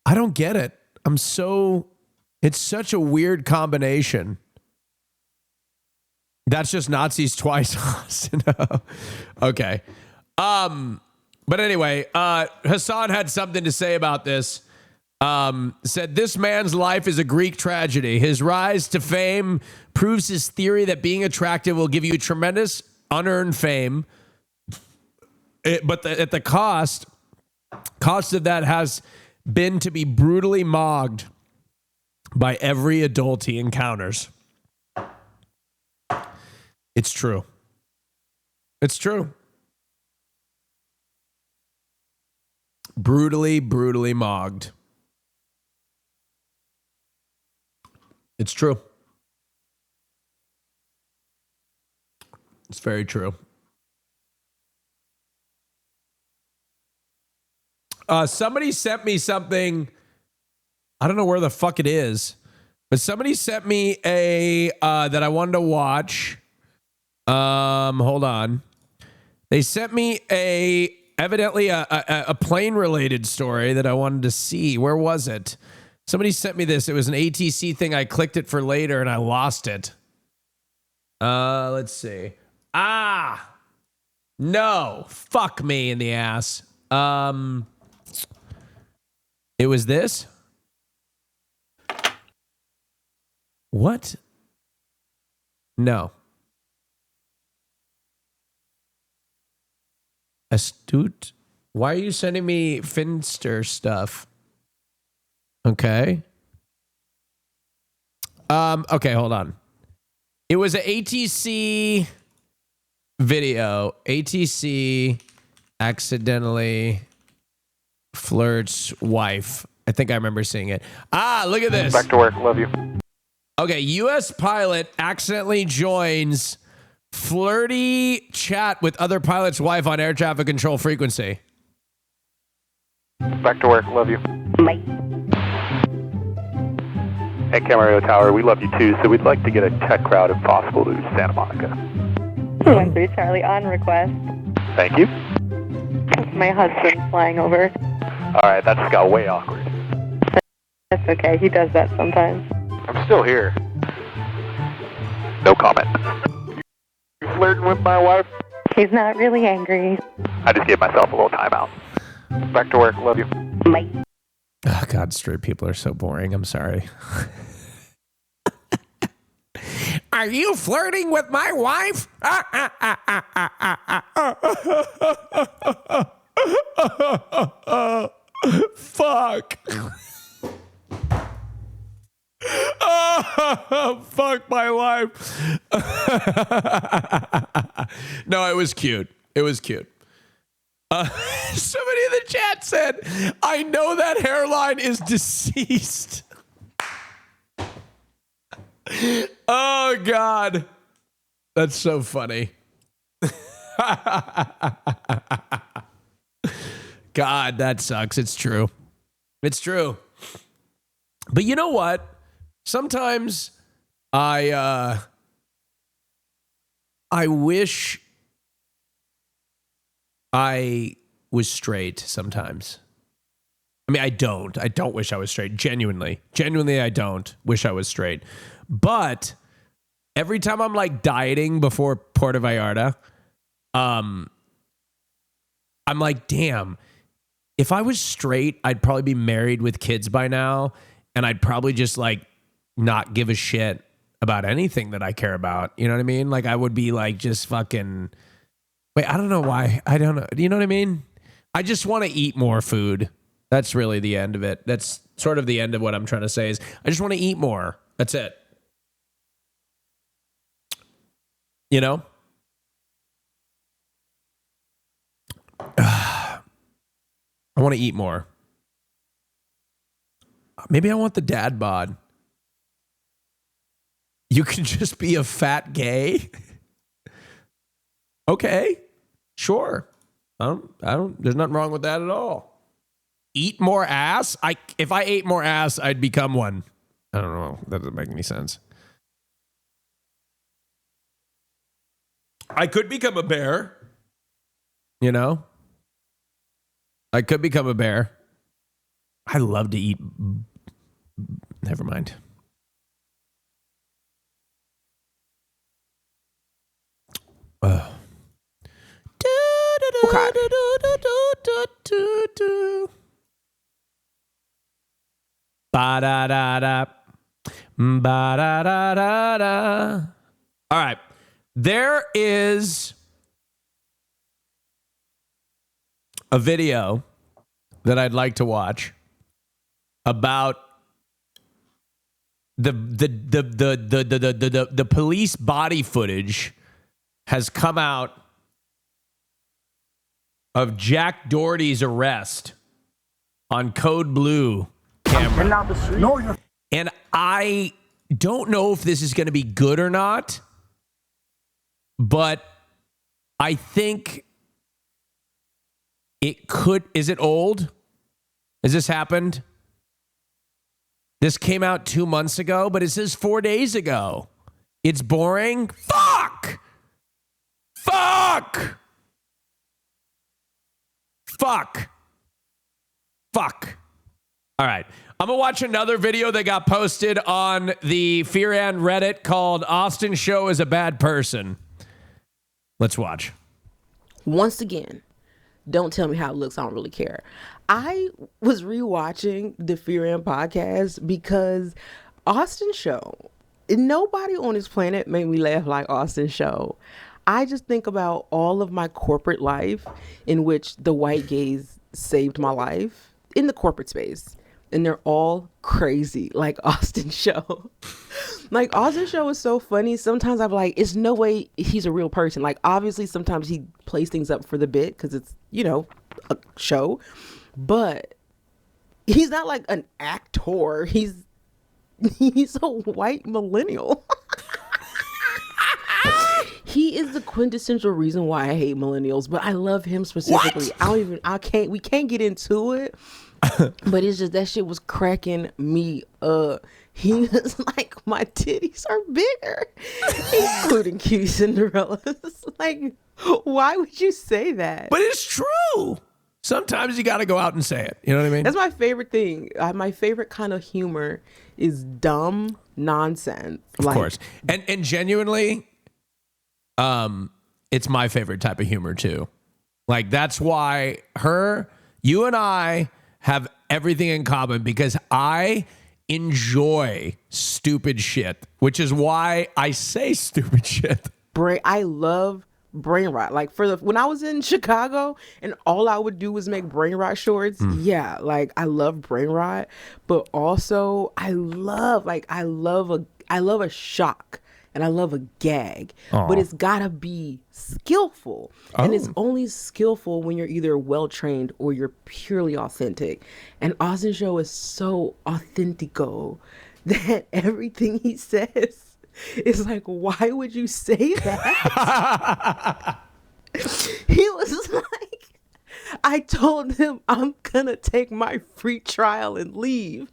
I don't get it. It's such a weird combination. That's just Nazis twice. Okay. But anyway, Hassan had something to say about this. Said, this man's life is a Greek tragedy. His rise to fame proves his theory that being attractive will give you tremendous unearned fame. But at the cost of that has been to be brutally mocked by every adult he encounters. It's true. It's true. Brutally mocked. It's true. It's very true. Somebody sent me something. I don't know where the fuck it is, but somebody sent me a that I wanted to watch. Hold on. They sent me evidently a plane related story that I wanted to see. Where was it? Somebody sent me this. It was an ATC thing. I clicked it for later and I lost it. Let's see. No. Fuck me in the ass. It was this. What? No. Astute. Why are you sending me Finster stuff? Okay. Okay, hold on. It was an ATC video. ATC accidentally flirts wife. I think I remember seeing it. Look at this. Back to work. Love you. Okay, U.S. pilot accidentally joins flirty chat with other pilot's wife on air traffic control frequency. Back to work. Love you. Bye. Hey, Camarillo Tower, we love you too, so we'd like to get a tech crowd if possible to Santa Monica. 13 Charlie on request. Thank you. My husband's flying over. All right, that just got way awkward. That's okay. He does that sometimes. I'm still here. No comment. You flirting with my wife? He's not really angry. I just gave myself a little timeout. Back to work. Love you. Bye. Oh, God, straight people are so boring. I'm sorry. Are you flirting with my wife? Fuck. Fuck my wife. No, it was cute. It was cute. Somebody in the chat said, I know that hairline is deceased. Oh, God. That's so funny. God, that sucks. It's true. It's true. But you know what? Sometimes I wish I was straight sometimes. I mean, I don't wish I was straight. Genuinely, I don't wish I was straight. But every time I'm like dieting before Puerto Vallarta, I'm like, damn, if I was straight, I'd probably be married with kids by now, and I'd probably just like not give a shit about anything that I care about. You know what I mean? Like I would be like just fucking. Wait, I don't know why. I don't know. You know what I mean? I just want to eat more food. That's really the end of it. That's sort of the end of what I'm trying to say is I just want to eat more. That's it. You know? I want to eat more. Maybe I want the dad bod. You can just be a fat gay. Okay. Sure. There's nothing wrong with that at all. Eat more ass? If I ate more ass, I'd become one. I don't know. That doesn't make any sense. I could become a bear. You know? I could become a bear. I love to eat. Never mind. Oh. Ba-da-da-da. Ba-da-da-da-da. All right. There is a video that I'd like to watch about the police body footage has come out of Jack Doherty's arrest on Code Blue camera. And I don't know if this is going to be good or not, but I think it could. Is it old? Has this happened? This came out 2 months ago, but it says 4 days ago. It's boring. Fuck! Fuck! Fuck. Fuck. All right. I'm going to watch another video that got posted on the Fearan Reddit called Austin Show is a Bad Person. Let's watch. Once again, don't tell me how it looks. I don't really care. I was rewatching the Fearan podcast because Austin Show, nobody on this planet made me laugh like Austin Show. I just think about all of my corporate life in which the white gays saved my life in the corporate space. And they're all crazy like Austin Show. Like Austin Show is so funny. Sometimes I'm like, it's no way he's a real person. Like obviously sometimes he plays things up for the bit because it's, you know, a show. But he's not like an actor. He's a white millennial. He is the quintessential reason why I hate millennials, but I love him specifically. What? We can't get into it, but it's just that shit was cracking me up. He was like, my titties are bigger, including Cutie Cinderella's. Like, why would you say that? But it's true. Sometimes you got to go out and say it. You know what I mean? That's my favorite thing. My favorite kind of humor is dumb nonsense. Of course. And genuinely, it's my favorite type of humor too. Like that's why you and I have everything in common because I enjoy stupid shit, which is why I say stupid shit. I love brain rot. Like when I was in Chicago and all I would do was make brain rot shorts. Yeah, like I love brain rot, but also I love a shock. And I love a gag, but it's gotta be skillful. And it's only skillful when you're either well-trained or you're purely authentic. And Austin Show is so authentico that everything he says is like, why would you say that? He was like, I told him I'm gonna take my free trial and leave.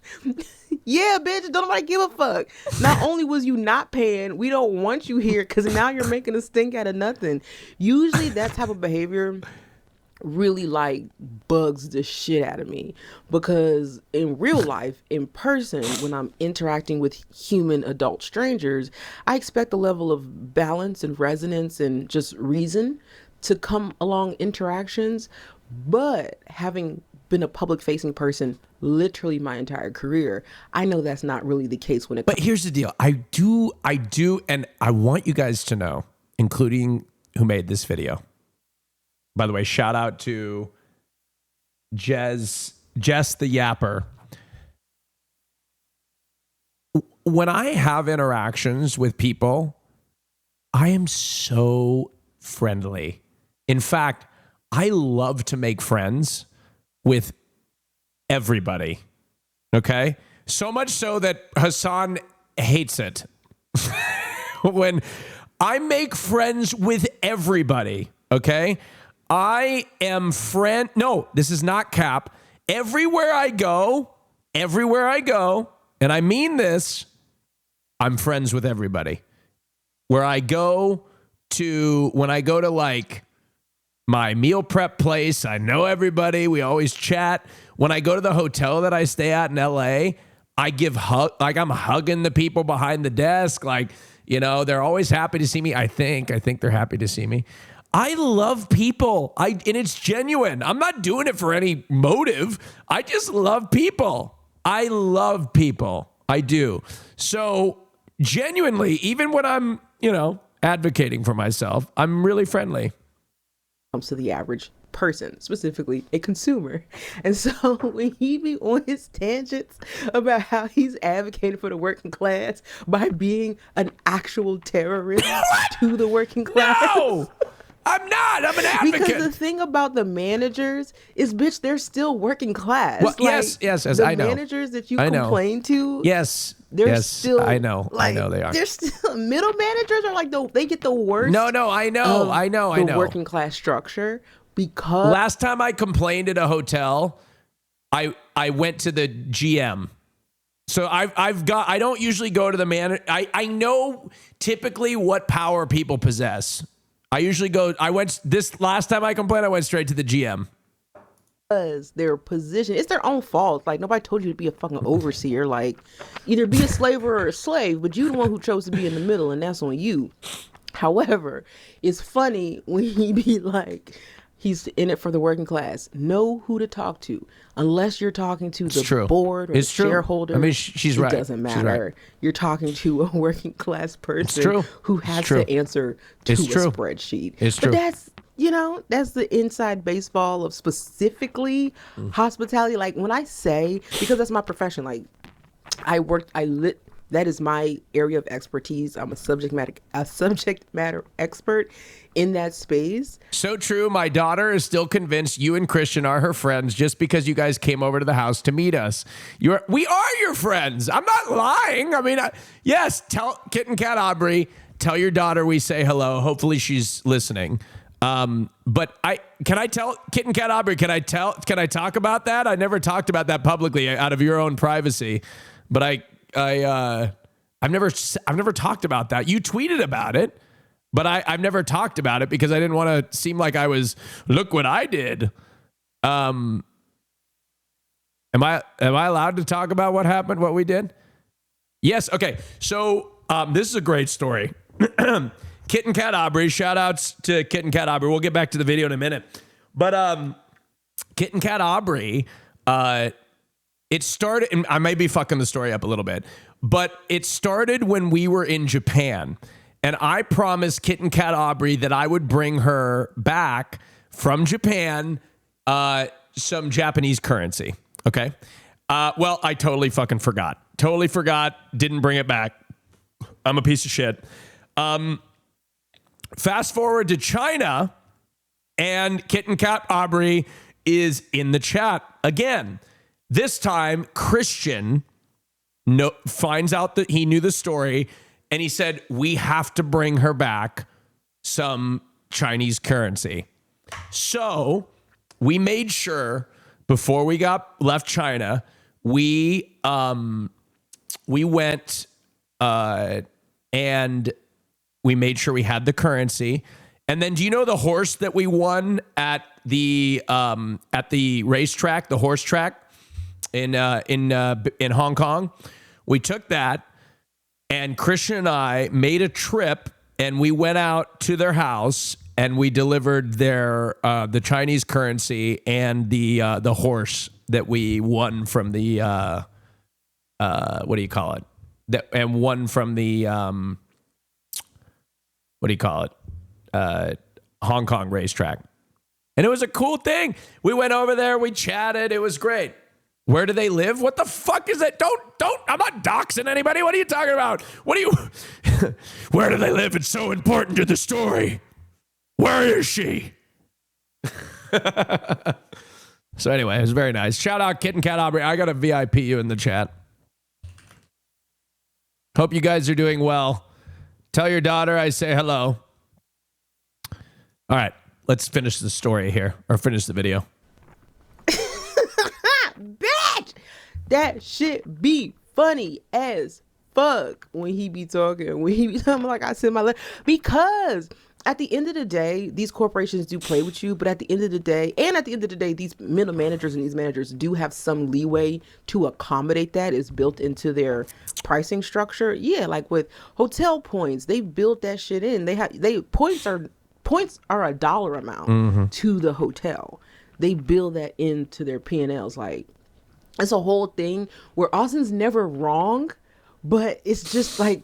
Yeah, bitch, don't nobody give a fuck. Not only was you not paying, we don't want you here because now you're making a stink out of nothing. Usually that type of behavior really like bugs the shit out of me because in real life, in person, when I'm interacting with human adult strangers, I expect a level of balance and resonance and just reason to come along interactions. But having been a public facing person literally my entire career. I know that's not really the case when it But here's the deal. I do, and I want you guys to know, including who made this video. By the way, shout out to Jess the Yapper. When I have interactions with people, I am so friendly. In fact, I love to make friends with everybody. Okay? So much so that Hassan hates it. When I make friends with everybody, okay? I am no, this is not cap. Everywhere I go, and I mean this, I'm friends with everybody. When I go to like my meal prep place, I know everybody. We always chat. When I go to the hotel that I stay at in LA, I'm hugging the people behind the desk. Like, you know, they're always happy to see me. I think they're happy to see me. I love people. And it's genuine. I'm not doing it for any motive. I just love people. I love people. I do. So genuinely, even when I'm, advocating for myself, I'm really friendly. Comes to the average person, specifically a consumer. And so when he be on his tangents about how he's advocating for the working class by being an actual terrorist to the working class. No! I'm not. I'm an advocate. Because the thing about the managers is, bitch, they're still working class. Well, yes, the I know. managers that you complain to, yes, they're still. I know they are. They're still middle managers are like they get the worst. No, I know. The working class structure because last time I complained at a hotel, I went to the GM. So I don't usually go to the manager. I know typically what power people possess. This last time I complained, I went straight to the GM. Because their position, it's their own fault. Like, nobody told you to be a fucking overseer. Like, either be a slave or a slave, but you're the one who chose to be in the middle, and that's on you. However, it's funny when he be like, he's in it for the working class. Know who to talk to. Unless you're talking to the board or the shareholder. I mean, she's right. It doesn't matter. Right. You're talking to a working class person who has to answer to a spreadsheet. It's true. But that's the inside baseball of specifically hospitality. Like when I say, because that's my profession, like that is my area of expertise. I'm a subject matter expert in that space. So true. My daughter is still convinced you and Christian are her friends just because you guys came over to the house to meet us. We are your friends. I'm not lying. I mean, yes, tell Kitten Cat Aubrey, tell your daughter we say hello. Hopefully she's listening. But can I tell Kitten Cat Aubrey, can I talk about that? I never talked about that publicly out of your own privacy, but I've never talked about that. You tweeted about it, but I've never talked about it because I didn't want to seem like I was, look what I did. Am I allowed to talk about what happened, what we did? Yes. Okay. So, this is a great story. Kitten Cat Aubrey, shout outs to Kitten Cat Aubrey. We'll get back to the video in a minute. But, Kitten Cat Aubrey, it started, and I may be fucking the story up a little bit, but it started when we were in Japan. And I promised Kitten Cat Aubrey that I would bring her back from Japan some Japanese currency. Okay? Well, I totally fucking forgot. Didn't bring it back. I'm a piece of shit. Fast forward to China, and Kitten Cat Aubrey is in the chat again. This time, Christian finds out that he knew the story, and he said, we have to bring her back some Chinese currency. So we made sure before we left China, we went and we made sure we had the currency. And then, do you know the horse that we won at the racetrack, the horse track in Hong Kong? We took that, and Christian and I made a trip, and we went out to their house, and we delivered their the Chinese currency and the horse that we won from the what do you call it? And won from the what do you call it? Hong Kong racetrack. And it was a cool thing. We went over there, we chatted, it was great. Where do they live? What the fuck is that? Don't, I'm not doxing anybody. What are you talking about? What are you, where do they live? It's so important to the story. Where is she? So anyway, it was very nice. Shout out Kit and Kat Aubrey. I got a VIP you in the chat. Hope you guys are doing well. Tell your daughter I say hello. All right, let's finish the story here, or finish the video. Bitch! That shit be funny as fuck when he be talking. When he be talking like I send my letter. Because at the end of the day, these corporations do play with you, but at the end of the day, these middle managers and these managers do have some leeway to accommodate that. Is built into their pricing structure. Yeah, like with hotel points, they built that shit in. Points are a dollar amount to the hotel. They build that into their P&Ls. Like, it's a whole thing where Austin's never wrong, but it's just like,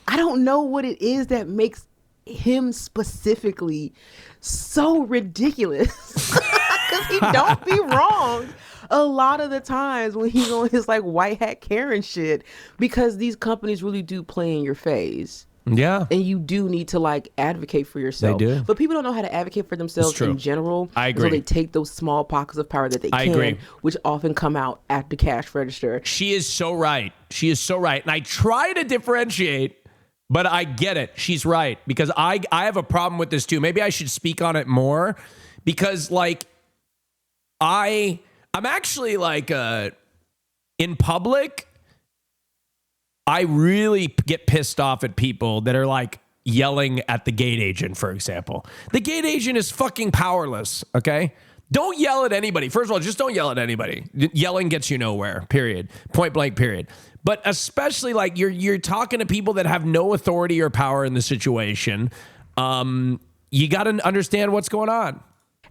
I don't know what it is that makes him specifically so ridiculous. Because he don't be wrong a lot of the times when he's on his like white hat Karen shit, because these companies really do play in your face. Yeah. And you do need to like advocate for yourself. They do. But people don't know how to advocate for themselves in general. I agree. So they take those small pockets of power that they can, agree. which often come out at the cash register. She is so right. She is so right. And I try to differentiate, but I get it. She's right. Because I have a problem with this too. Maybe I should speak on it more. Because like, I'm actually like, in public, I really get pissed off at people that are like yelling at the gate agent, for example. The gate agent is fucking powerless, okay? Don't yell at anybody. First of all, just don't yell at anybody. Yelling gets you nowhere, period. Point blank, period. But especially like you're talking to people that have no authority or power in the situation. You got to understand what's going on.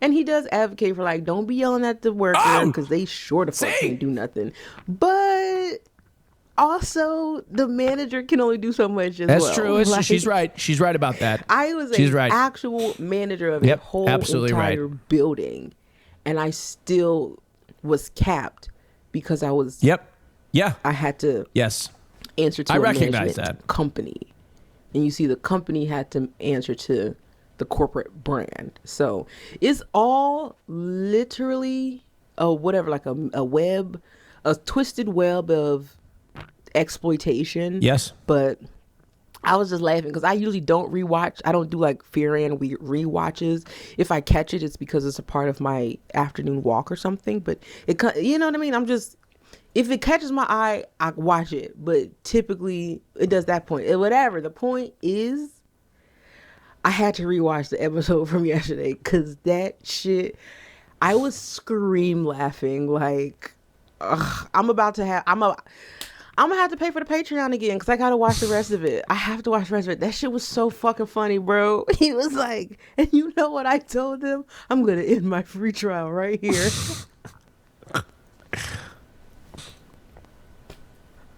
And he does advocate for like, don't be yelling at the worker because they sure the fuck can't do nothing. But also, the manager can only do so much as well. That's true. Like, she's right. She's right about that. I was an actual manager of a whole entire building, and I still was capped because I was. Yep. Yeah. I had to. Yes. Answer to I a recognize management that company, and you see the company had to answer to the corporate brand. So it's all literally like a web, a twisted web of exploitation. Yes. But I was just laughing because I usually don't rewatch. I don't do like Fear and rewatches. If I catch it, it's because it's a part of my afternoon walk or something. But it, you know what I mean? If it catches my eye, I watch it. But typically it does that point. Whatever. The point is, I had to rewatch the episode from yesterday because that shit, I was scream laughing like, I'm gonna have to pay for the Patreon again because I gotta watch the rest of it. I have to watch the rest of it. That shit was so fucking funny, bro. He was like, and you know what I told him? I'm gonna end my free trial right here.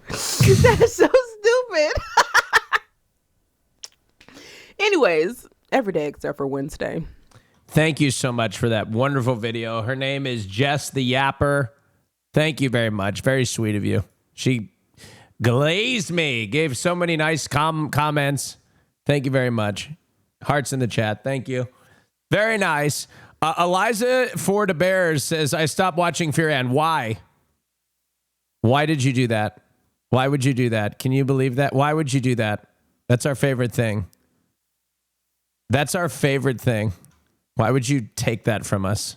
That's so stupid. Anyways, every day except for Wednesday. Thank you so much for that wonderful video. Her name is Jess the Yapper. Thank you very much. Very sweet of you. She glazed me, gave so many nice comments. Thank you very much. Hearts in the chat. Thank you. Very nice. Eliza for the Bears says, I stopped watching Fear and why? Why did you do that? Why would you do that? Can you believe that? Why would you do that? That's our favorite thing. That's our favorite thing. Why would you take that from us?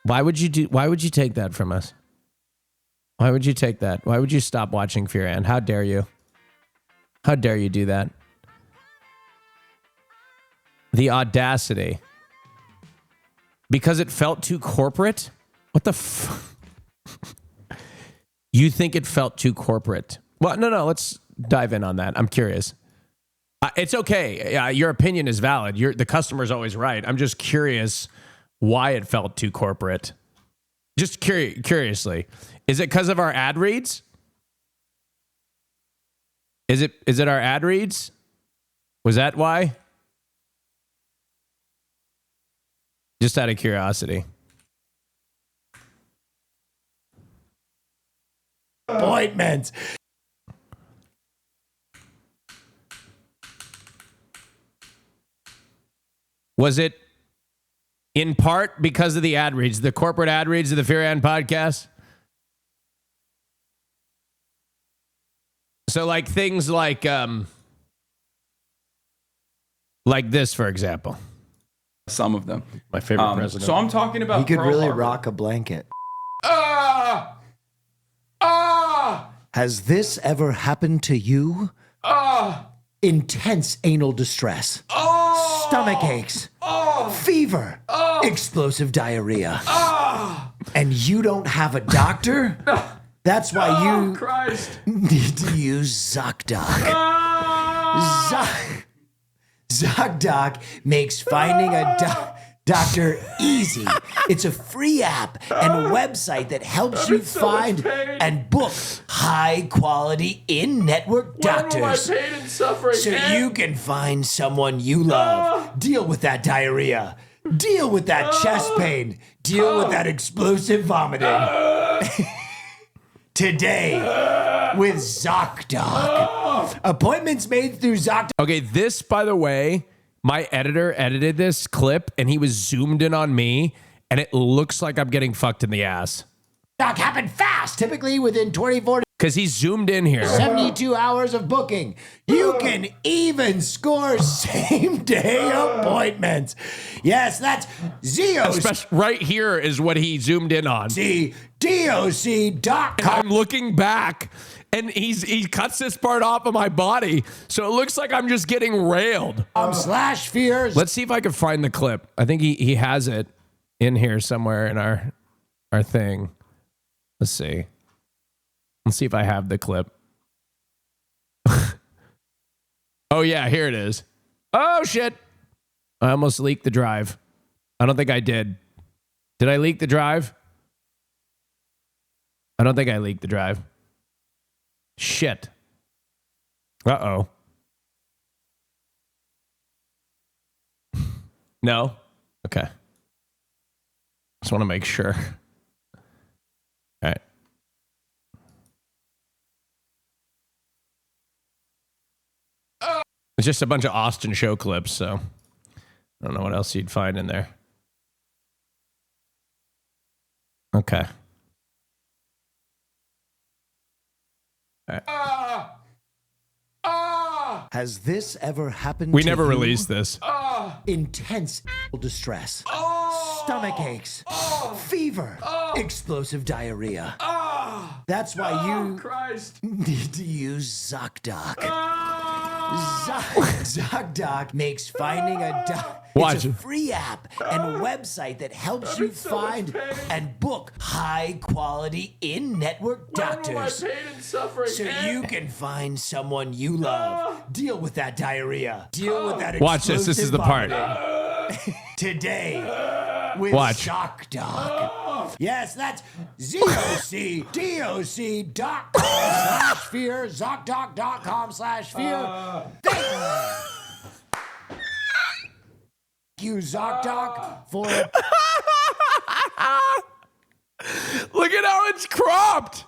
Why would you take that from us? Why would you take that? Why would you stop watching Fear and? How dare you? How dare you do that? The audacity. Because it felt too corporate? What the f... You think it felt too corporate? Well, no, let's dive in on that. I'm curious. It's okay. Your opinion is valid. The customer's always right. I'm just curious why it felt too corporate. Just curiously. Is it because of our ad reads? Is it our ad reads? Was that why? Just out of curiosity. Appointments. Was it in part because of the ad reads, the corporate ad reads of the Fear and podcast? So like things like this, for example. Some of them. My favorite president. So I'm talking about He could Pearl really Harbor. rock a blanket. Has this ever happened to you? Intense anal distress. Stomach aches. Fever. Explosive diarrhea. And you don't have a doctor? That's why you need to use ZocDoc. ZocDoc makes finding a doctor easy. It's a free app and website that helps you find and book high-quality in-network doctors. So you can find someone you love. Deal with that diarrhea. Deal with that chest pain. Deal with that explosive vomiting. Today with ZocDoc. Appointments made through ZocDoc. Okay, this, by the way, my editor edited this clip and he was zoomed in on me and it looks like I'm getting fucked in the ass. Happened fast, typically within 24 because he's zoomed in here. 72 hours of booking. You can even score same-day appointments. Yes, that's Especially right here is what he zoomed in on. DOC.com. And I'm looking back, and he cuts this part off of my body, so it looks like I'm just getting railed. /fears. Let's see if I can find the clip. I think he has it in here somewhere in our thing. Let's see. Let's see if I have the clip. Oh, yeah, here it is. Oh, shit. I almost leaked the drive. I don't think I did. Did I leak the drive? I don't think I leaked the drive. Shit. Uh-oh. No? Okay. Just want to make sure. All right. It's just a bunch of Austin show clips, so I don't know what else you'd find in there. Okay. All right. Has this ever happened We to never you? released this. Intense distress. Stomach aches. Fever. Explosive diarrhea. That's why you need to use ZocDoc. ZocDoc makes finding a Watch. It's a free app and website that helps you find and book high-quality in-network doctors. So you can find someone you love. Deal with that diarrhea. Deal with that Watch this. This is the part. vomiting. Today with Watch. ZocDoc. Yes, that's ZocDoc.com/fear, ZocDoc.com/fear. Thank you, ZocDoc, for... Look at how it's cropped.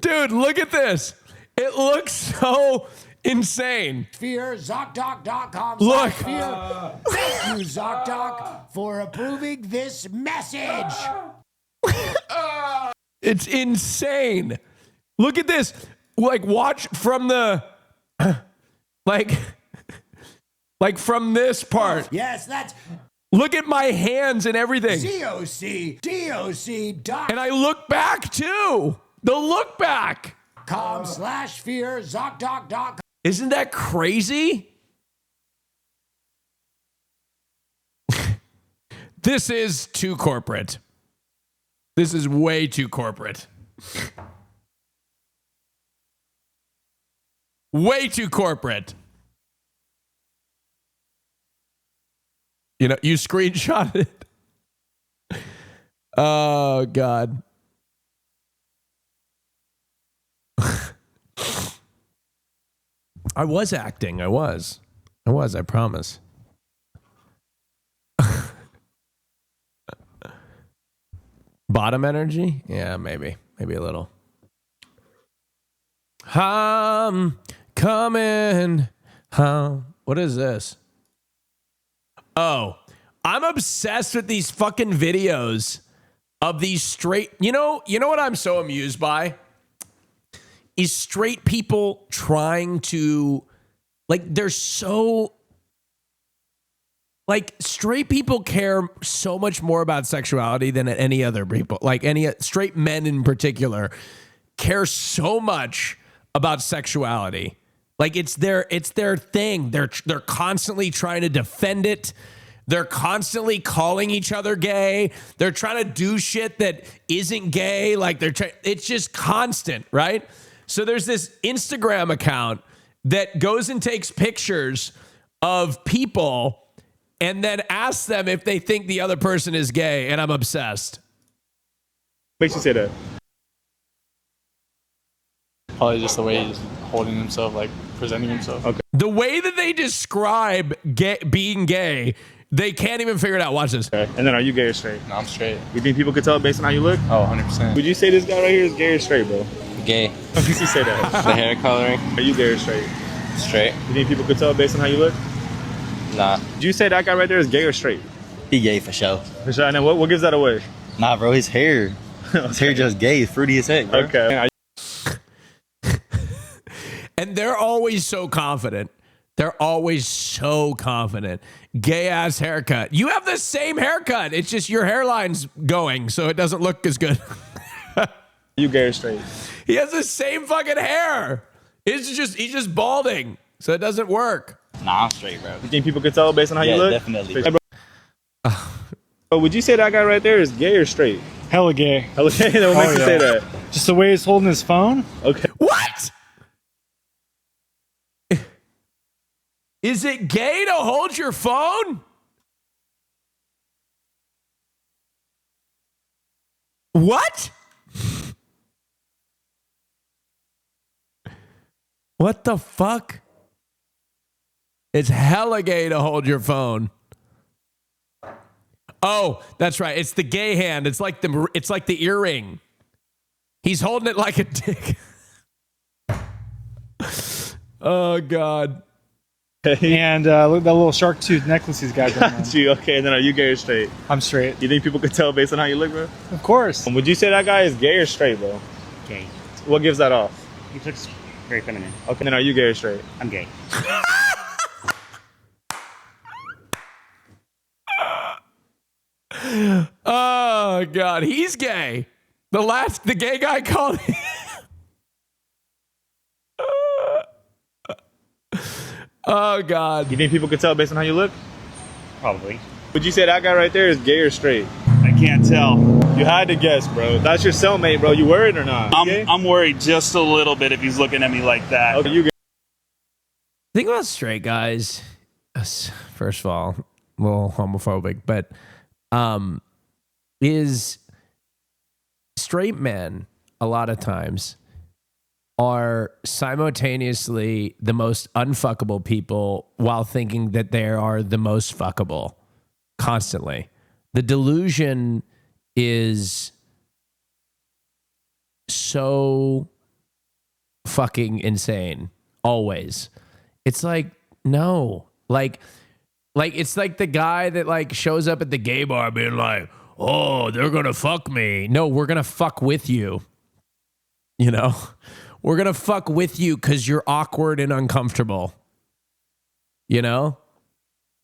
Dude, look at this. It looks so insane. Fear, ZocDoc.com. Look. Fear. Thank you, ZocDoc, for approving this message. It's insane. Look at this. Like, watch from the... like from this part. Yes, that's... Look at my hands and everything. ZocDoc.com/fear, And I look back, too. The look back. ZocDoc.com. Isn't that crazy? This is too corporate. This is way too corporate. Way too corporate. You know, you screenshotted it. Oh, God. I was acting. I was, I promise. Bottom energy? Yeah, maybe a little. Coming. What is this? Oh, I'm obsessed with these fucking videos of these straight. You know what I'm so amused by? Is straight people trying to, like, they're so, like, straight people care so much more about sexuality than any other people. Like, any straight men in particular care so much about sexuality. Like, it's their thing. They're constantly trying to defend it. They're constantly calling each other gay. They're trying to do shit that isn't gay. Like, it's just constant, right? So there's this Instagram account that goes and takes pictures of people and then asks them if they think the other person is gay, and I'm obsessed. Makes you say that? Probably just the way he's holding himself, like presenting himself. Okay. The way that they describe being gay, they can't even figure it out. Watch this. Okay. And then are you gay or straight? No, I'm straight. You think people could tell based on how you look? Oh, 100%. Would you say this guy right here is gay or straight, bro? Gay. How could you say that? The hair coloring. Are you gay or straight? Straight. You think people could tell based on how you look? Nah. Did you say that guy right there is gay or straight? He gay for sure. For sure. And then what gives that away? Nah, bro, his hair. His hair just gay. It's fruity as heck, bro. Okay. And they're always so confident. They're always so confident. Gay ass haircut. You have the same haircut. It's just your hairline's going, so it doesn't look as good. You gay or straight? He has the same fucking hair. He's just balding, so it doesn't work. Nah, I'm straight, bro. You think people could tell based on how you look? Definitely. Hey, bro, would you say that guy right there is gay or straight? Hella gay. Hella gay? Then what makes you say that? Just the way he's holding his phone. Okay. What? Is it gay to hold your phone? What? What the fuck? It's hella gay to hold your phone. Oh, that's right. It's the gay hand. It's like the earring. He's holding it like a dick. Oh God. And look at that little shark tooth necklace he's got going on. Got you. Okay, and then are you gay or straight? I'm straight. You think people could tell based on how you look, bro? Of course. Would you say that guy is gay or straight, bro? Gay. What gives that off? He looks very feminine. Okay, then are you gay or straight? I'm gay. Oh God, he's gay. The gay guy called. Oh God. You think people could tell based on how you look? Probably. Would you say that guy right there is gay or straight? I can't tell. You had to guess, bro. That's your cellmate, bro. You worried or not? I'm worried just a little bit if he's looking at me like that. Okay, you gay. Think about straight guys. First of all, a little homophobic, but is straight men a lot of times are simultaneously the most unfuckable people while thinking that they are the most fuckable constantly. The delusion is so fucking insane always. It's like, no, like it's like the guy that like shows up at the gay bar being like, oh, they're gonna fuck me. No, we're gonna fuck with you. You know, we're gonna fuck with you because you're awkward and uncomfortable. You know?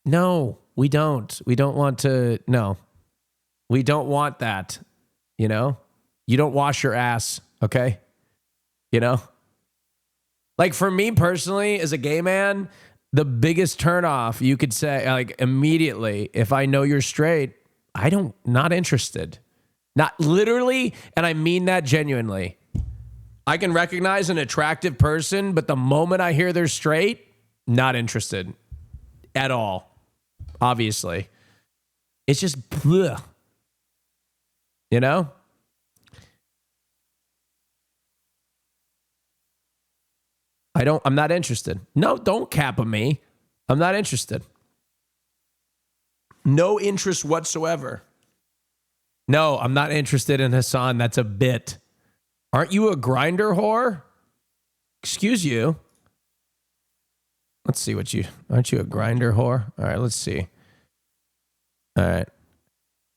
No, we don't. We don't want to. No, we don't want that. You know? You don't wash your ass, okay? You know? Like for me personally, as a gay man, the biggest turnoff you could say, like immediately, if I know you're straight, not interested. Not literally, and I mean that genuinely. I can recognize an attractive person, but the moment I hear they're straight, not interested at all, obviously. It's just, bleh. You know? I'm not interested. No, don't cap on me. I'm not interested. No interest whatsoever. No, I'm not interested in Hassan. That's a bit. Aren't you a grinder whore? Excuse you. Let's see aren't you a grinder whore? All right, let's see. All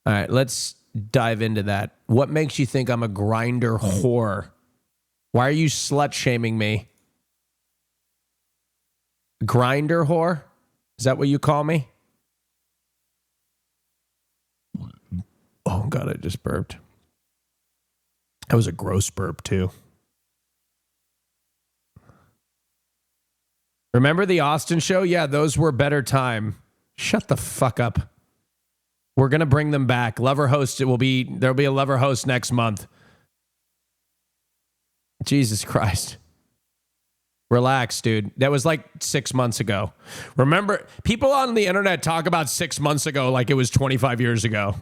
right, let's dive into that. What makes you think I'm a grinder whore? Why are you slut shaming me? Grinder whore? Is that what you call me? Oh, God, I just burped. That was a gross burp, too. Remember the Austin show? Yeah, those were better time. Shut the fuck up. We're going to bring them back. Lover host, there'll be a lover host next month. Jesus Christ. Relax, dude. That was like 6 months ago. Remember, people on the internet talk about 6 months ago like it was 25 years ago.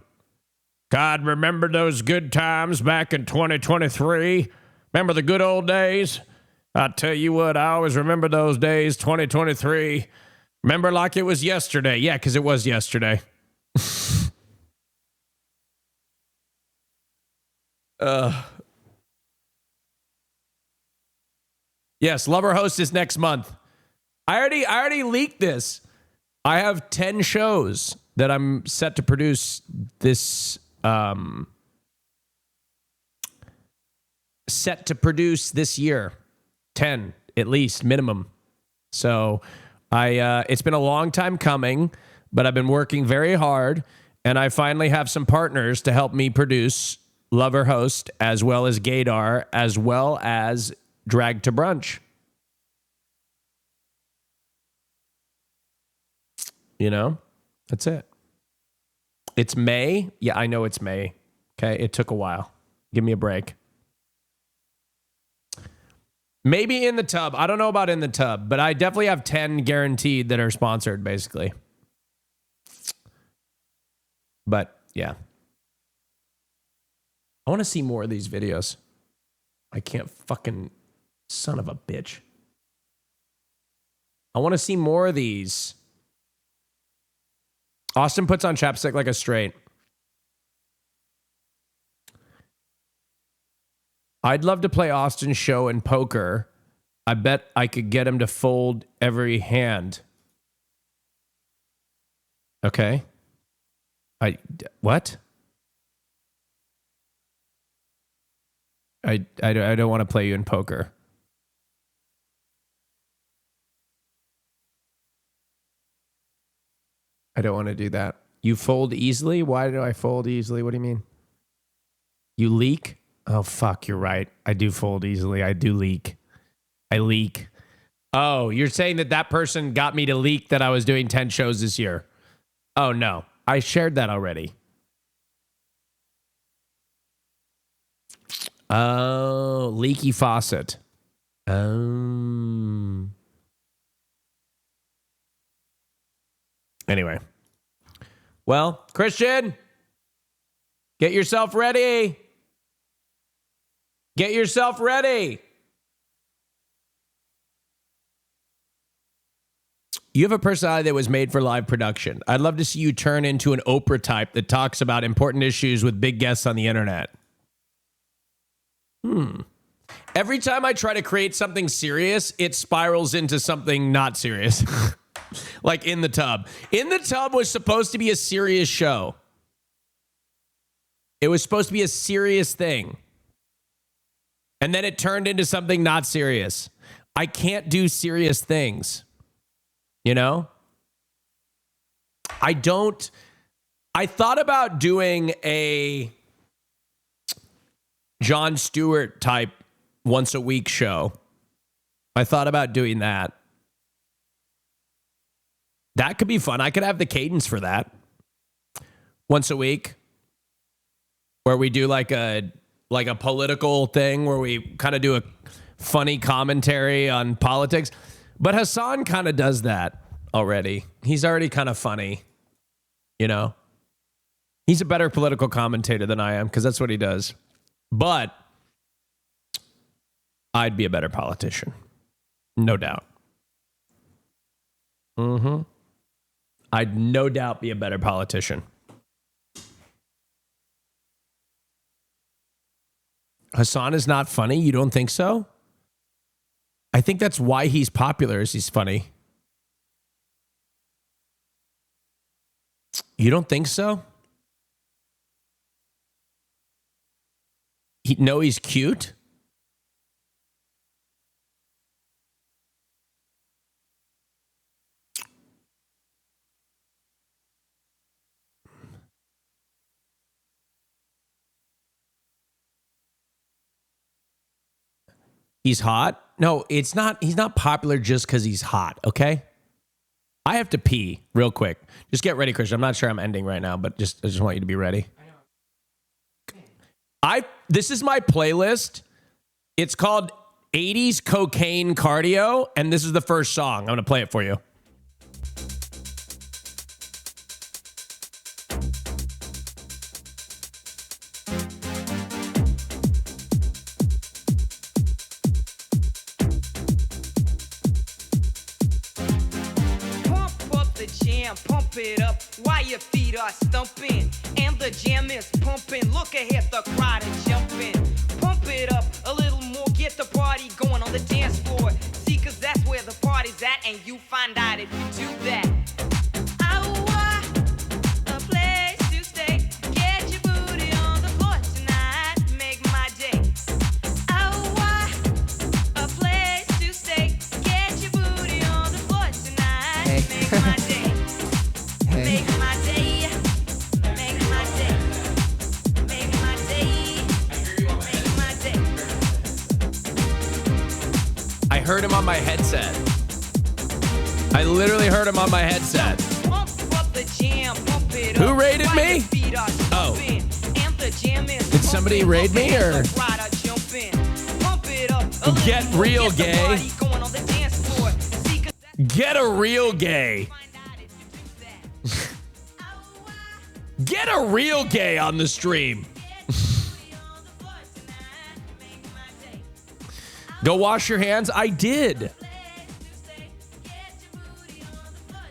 God, remember those good times back in 2023? Remember the good old days? I tell you what, I always remember those days, 2023. Remember like it was yesterday. Yeah, because it was yesterday. Yes, Lover Host is next month. I already leaked this. I have 10 shows that I'm set to produce this year. 10 at least minimum. So it's been a long time coming, but I've been working very hard, and I finally have some partners to help me produce Lover Host, as well as Gaydar, as well as Drag to Brunch. You know, that's it. It's May. Yeah, I know it's May. Okay, it took a while. Give me a break. Maybe In the Tub. I don't know about In the Tub, but I definitely have 10 guaranteed that are sponsored, basically. But yeah. I want to see more of these videos. I can't fucking... Son of a bitch. I want to see more of these. Austin puts on chapstick like a straight. I'd love to play Austin's show in poker. I bet I could get him to fold every hand. Okay. What? I don't want to play you in poker. I don't want to do that. You fold easily? Why do I fold easily? What do you mean? You leak? Oh, fuck, you're right. I do fold easily. I do leak. I leak. Oh, you're saying that person got me to leak that I was doing 10 shows this year. Oh, no. I shared that already. Oh, leaky faucet. Anyway. Well, Christian, get yourself ready. Get yourself ready. You have a personality that was made for live production. I'd love to see you turn into an Oprah type that talks about important issues with big guests on the internet. Every time I try to create something serious, it spirals into something not serious. Like In the Tub. In the Tub was supposed to be a serious show. It was supposed to be a serious thing. And then it turned into something not serious. I can't do serious things. You know? I thought about doing a Jon Stewart type once a week show. I thought about doing that. That could be fun. I could have the cadence for that. Once a week. Where we do like a political thing where we kind of do a funny commentary on politics. But Hassan kind of does that already. He's already kind of funny, you know? He's a better political commentator than I am because that's what he does. But I'd be a better politician. No doubt. I'd no doubt be a better politician. Hassan is not funny? You don't think so? I think that's why he's popular, is he's funny. You don't think so? He's cute? He's hot? No, it's not. He's not popular just because he's hot, okay? I have to pee real quick. Just get ready, Christian. I'm not sure I'm ending right now, but I just want you to be ready. This is my playlist. It's called 80s Cocaine Cardio, and this is the first song. I'm going to play it for you. Pump it up while your feet are stumping and the jam is pumping. Look ahead, the crowd is jumping. Pump it up a little more, get the party going on the dance floor. See, cause that's where the party's at, and you find out if you do that. A place to stay. Get your booty on the floor tonight. Make my day. A place to stay. Get your booty on the floor tonight. Make my day. Make my day, make my day, make my day, make my day. I heard him on my headset. I literally heard him on my headset. Who raided me? Oh. Did somebody raid me or? Get real gay. Get a real gay. Get a real gay on the stream. Go wash your hands. I did.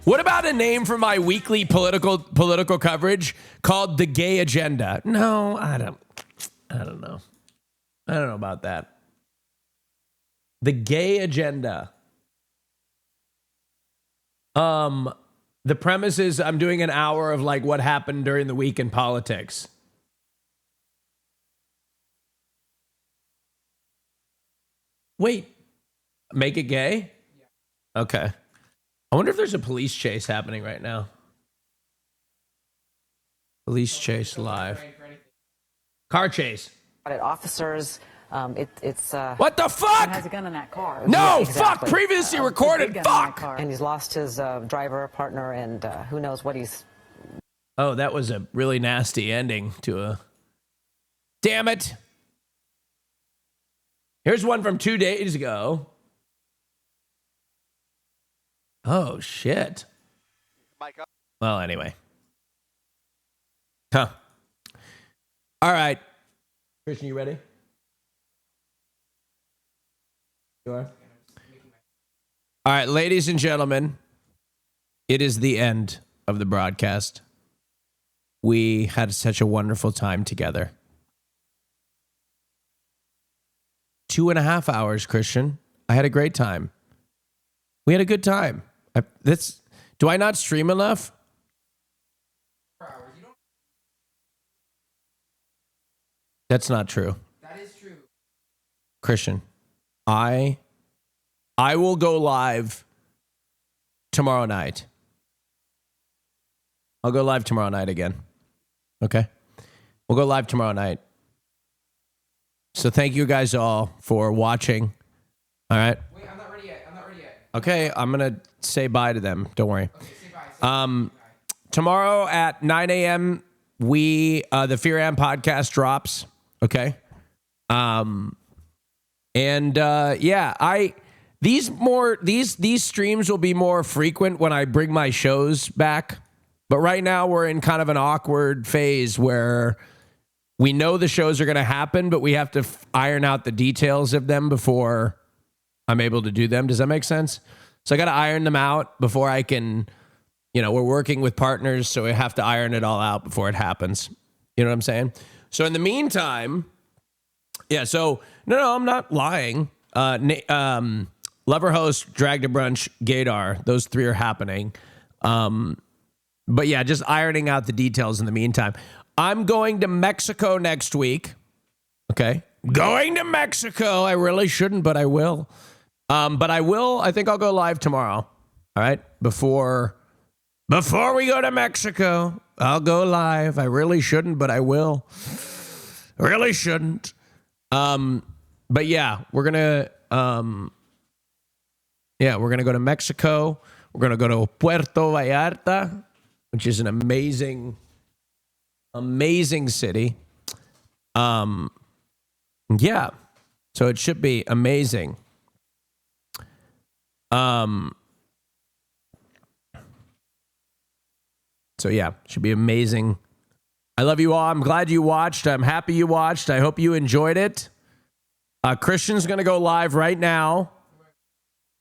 What about a name for my weekly political coverage called The Gay Agenda? No, I don't know. I don't know about that. The Gay Agenda. The premise is I'm doing an hour of like what happened during the week in politics. Wait, make it gay? Okay. I wonder if there's a police chase happening right now. Police chase live. Car chase. Officers, it's what the fuck? Has a gun in that car. No, Yeah, exactly. fuck. Previously recorded. Fuck. And he's lost his driver partner, and who knows what he's. Oh, that was a really nasty ending to a. Damn it. Here's one from 2 days ago. Oh, shit. Well, anyway. Huh. All right. Christian, you ready? You are? All right, ladies and gentlemen, it is the end of the broadcast. We had such a wonderful time together. 2.5 hours, Christian. I had a great time. We had a good time. Do I not stream enough? That's not true. That is true. Christian, I will go live tomorrow night. I'll go live tomorrow night again. Okay? We'll go live tomorrow night. So thank you guys all for watching. All right? Wait, I'm not ready yet. Okay, I'm going to say bye to them. Don't worry. Okay, say bye. Tomorrow at 9 a.m., the Fear Am podcast drops. Okay? These streams will be more frequent when I bring my shows back But right now we're in kind of an awkward phase where we know the shows are going to happen, but we have to iron out the details of them before I'm able to do them. Does that make sense? So I got to iron them out before I can, we're working with partners, so we have to iron it all out before it happens. You know what I'm saying? So in the meantime, no, I'm not lying. Lover Host, Drag to Brunch, Gaydar, those 3 are happening. But yeah, just ironing out the details in the meantime. I'm going to Mexico next week. Okay. Going to Mexico. I really shouldn't, but I will. I think I'll go live tomorrow. All right. Before we go to Mexico, I'll go live. I really shouldn't, but I will. Really shouldn't. But yeah, we're going to go to Mexico. We're going to go to Puerto Vallarta, which is an amazing city. Yeah. So it should be amazing. So yeah, should be amazing. I love you all. I'm glad you watched. I'm happy you watched. I hope you enjoyed it. Christian's going to go live right now.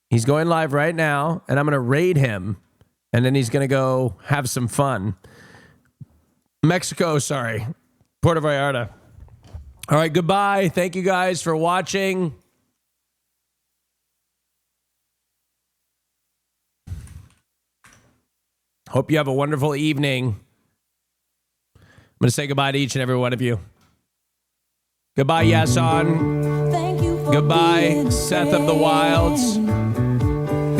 He's going live right now, and I'm going to raid him, and then he's going to go have some fun. Mexico, sorry. Puerto Vallarta. All right, goodbye. Thank you guys for watching. Hope you have a wonderful evening. I'm going to say goodbye to each and every one of you. Goodbye, Yason. Goodbye, Seth of the Wilds.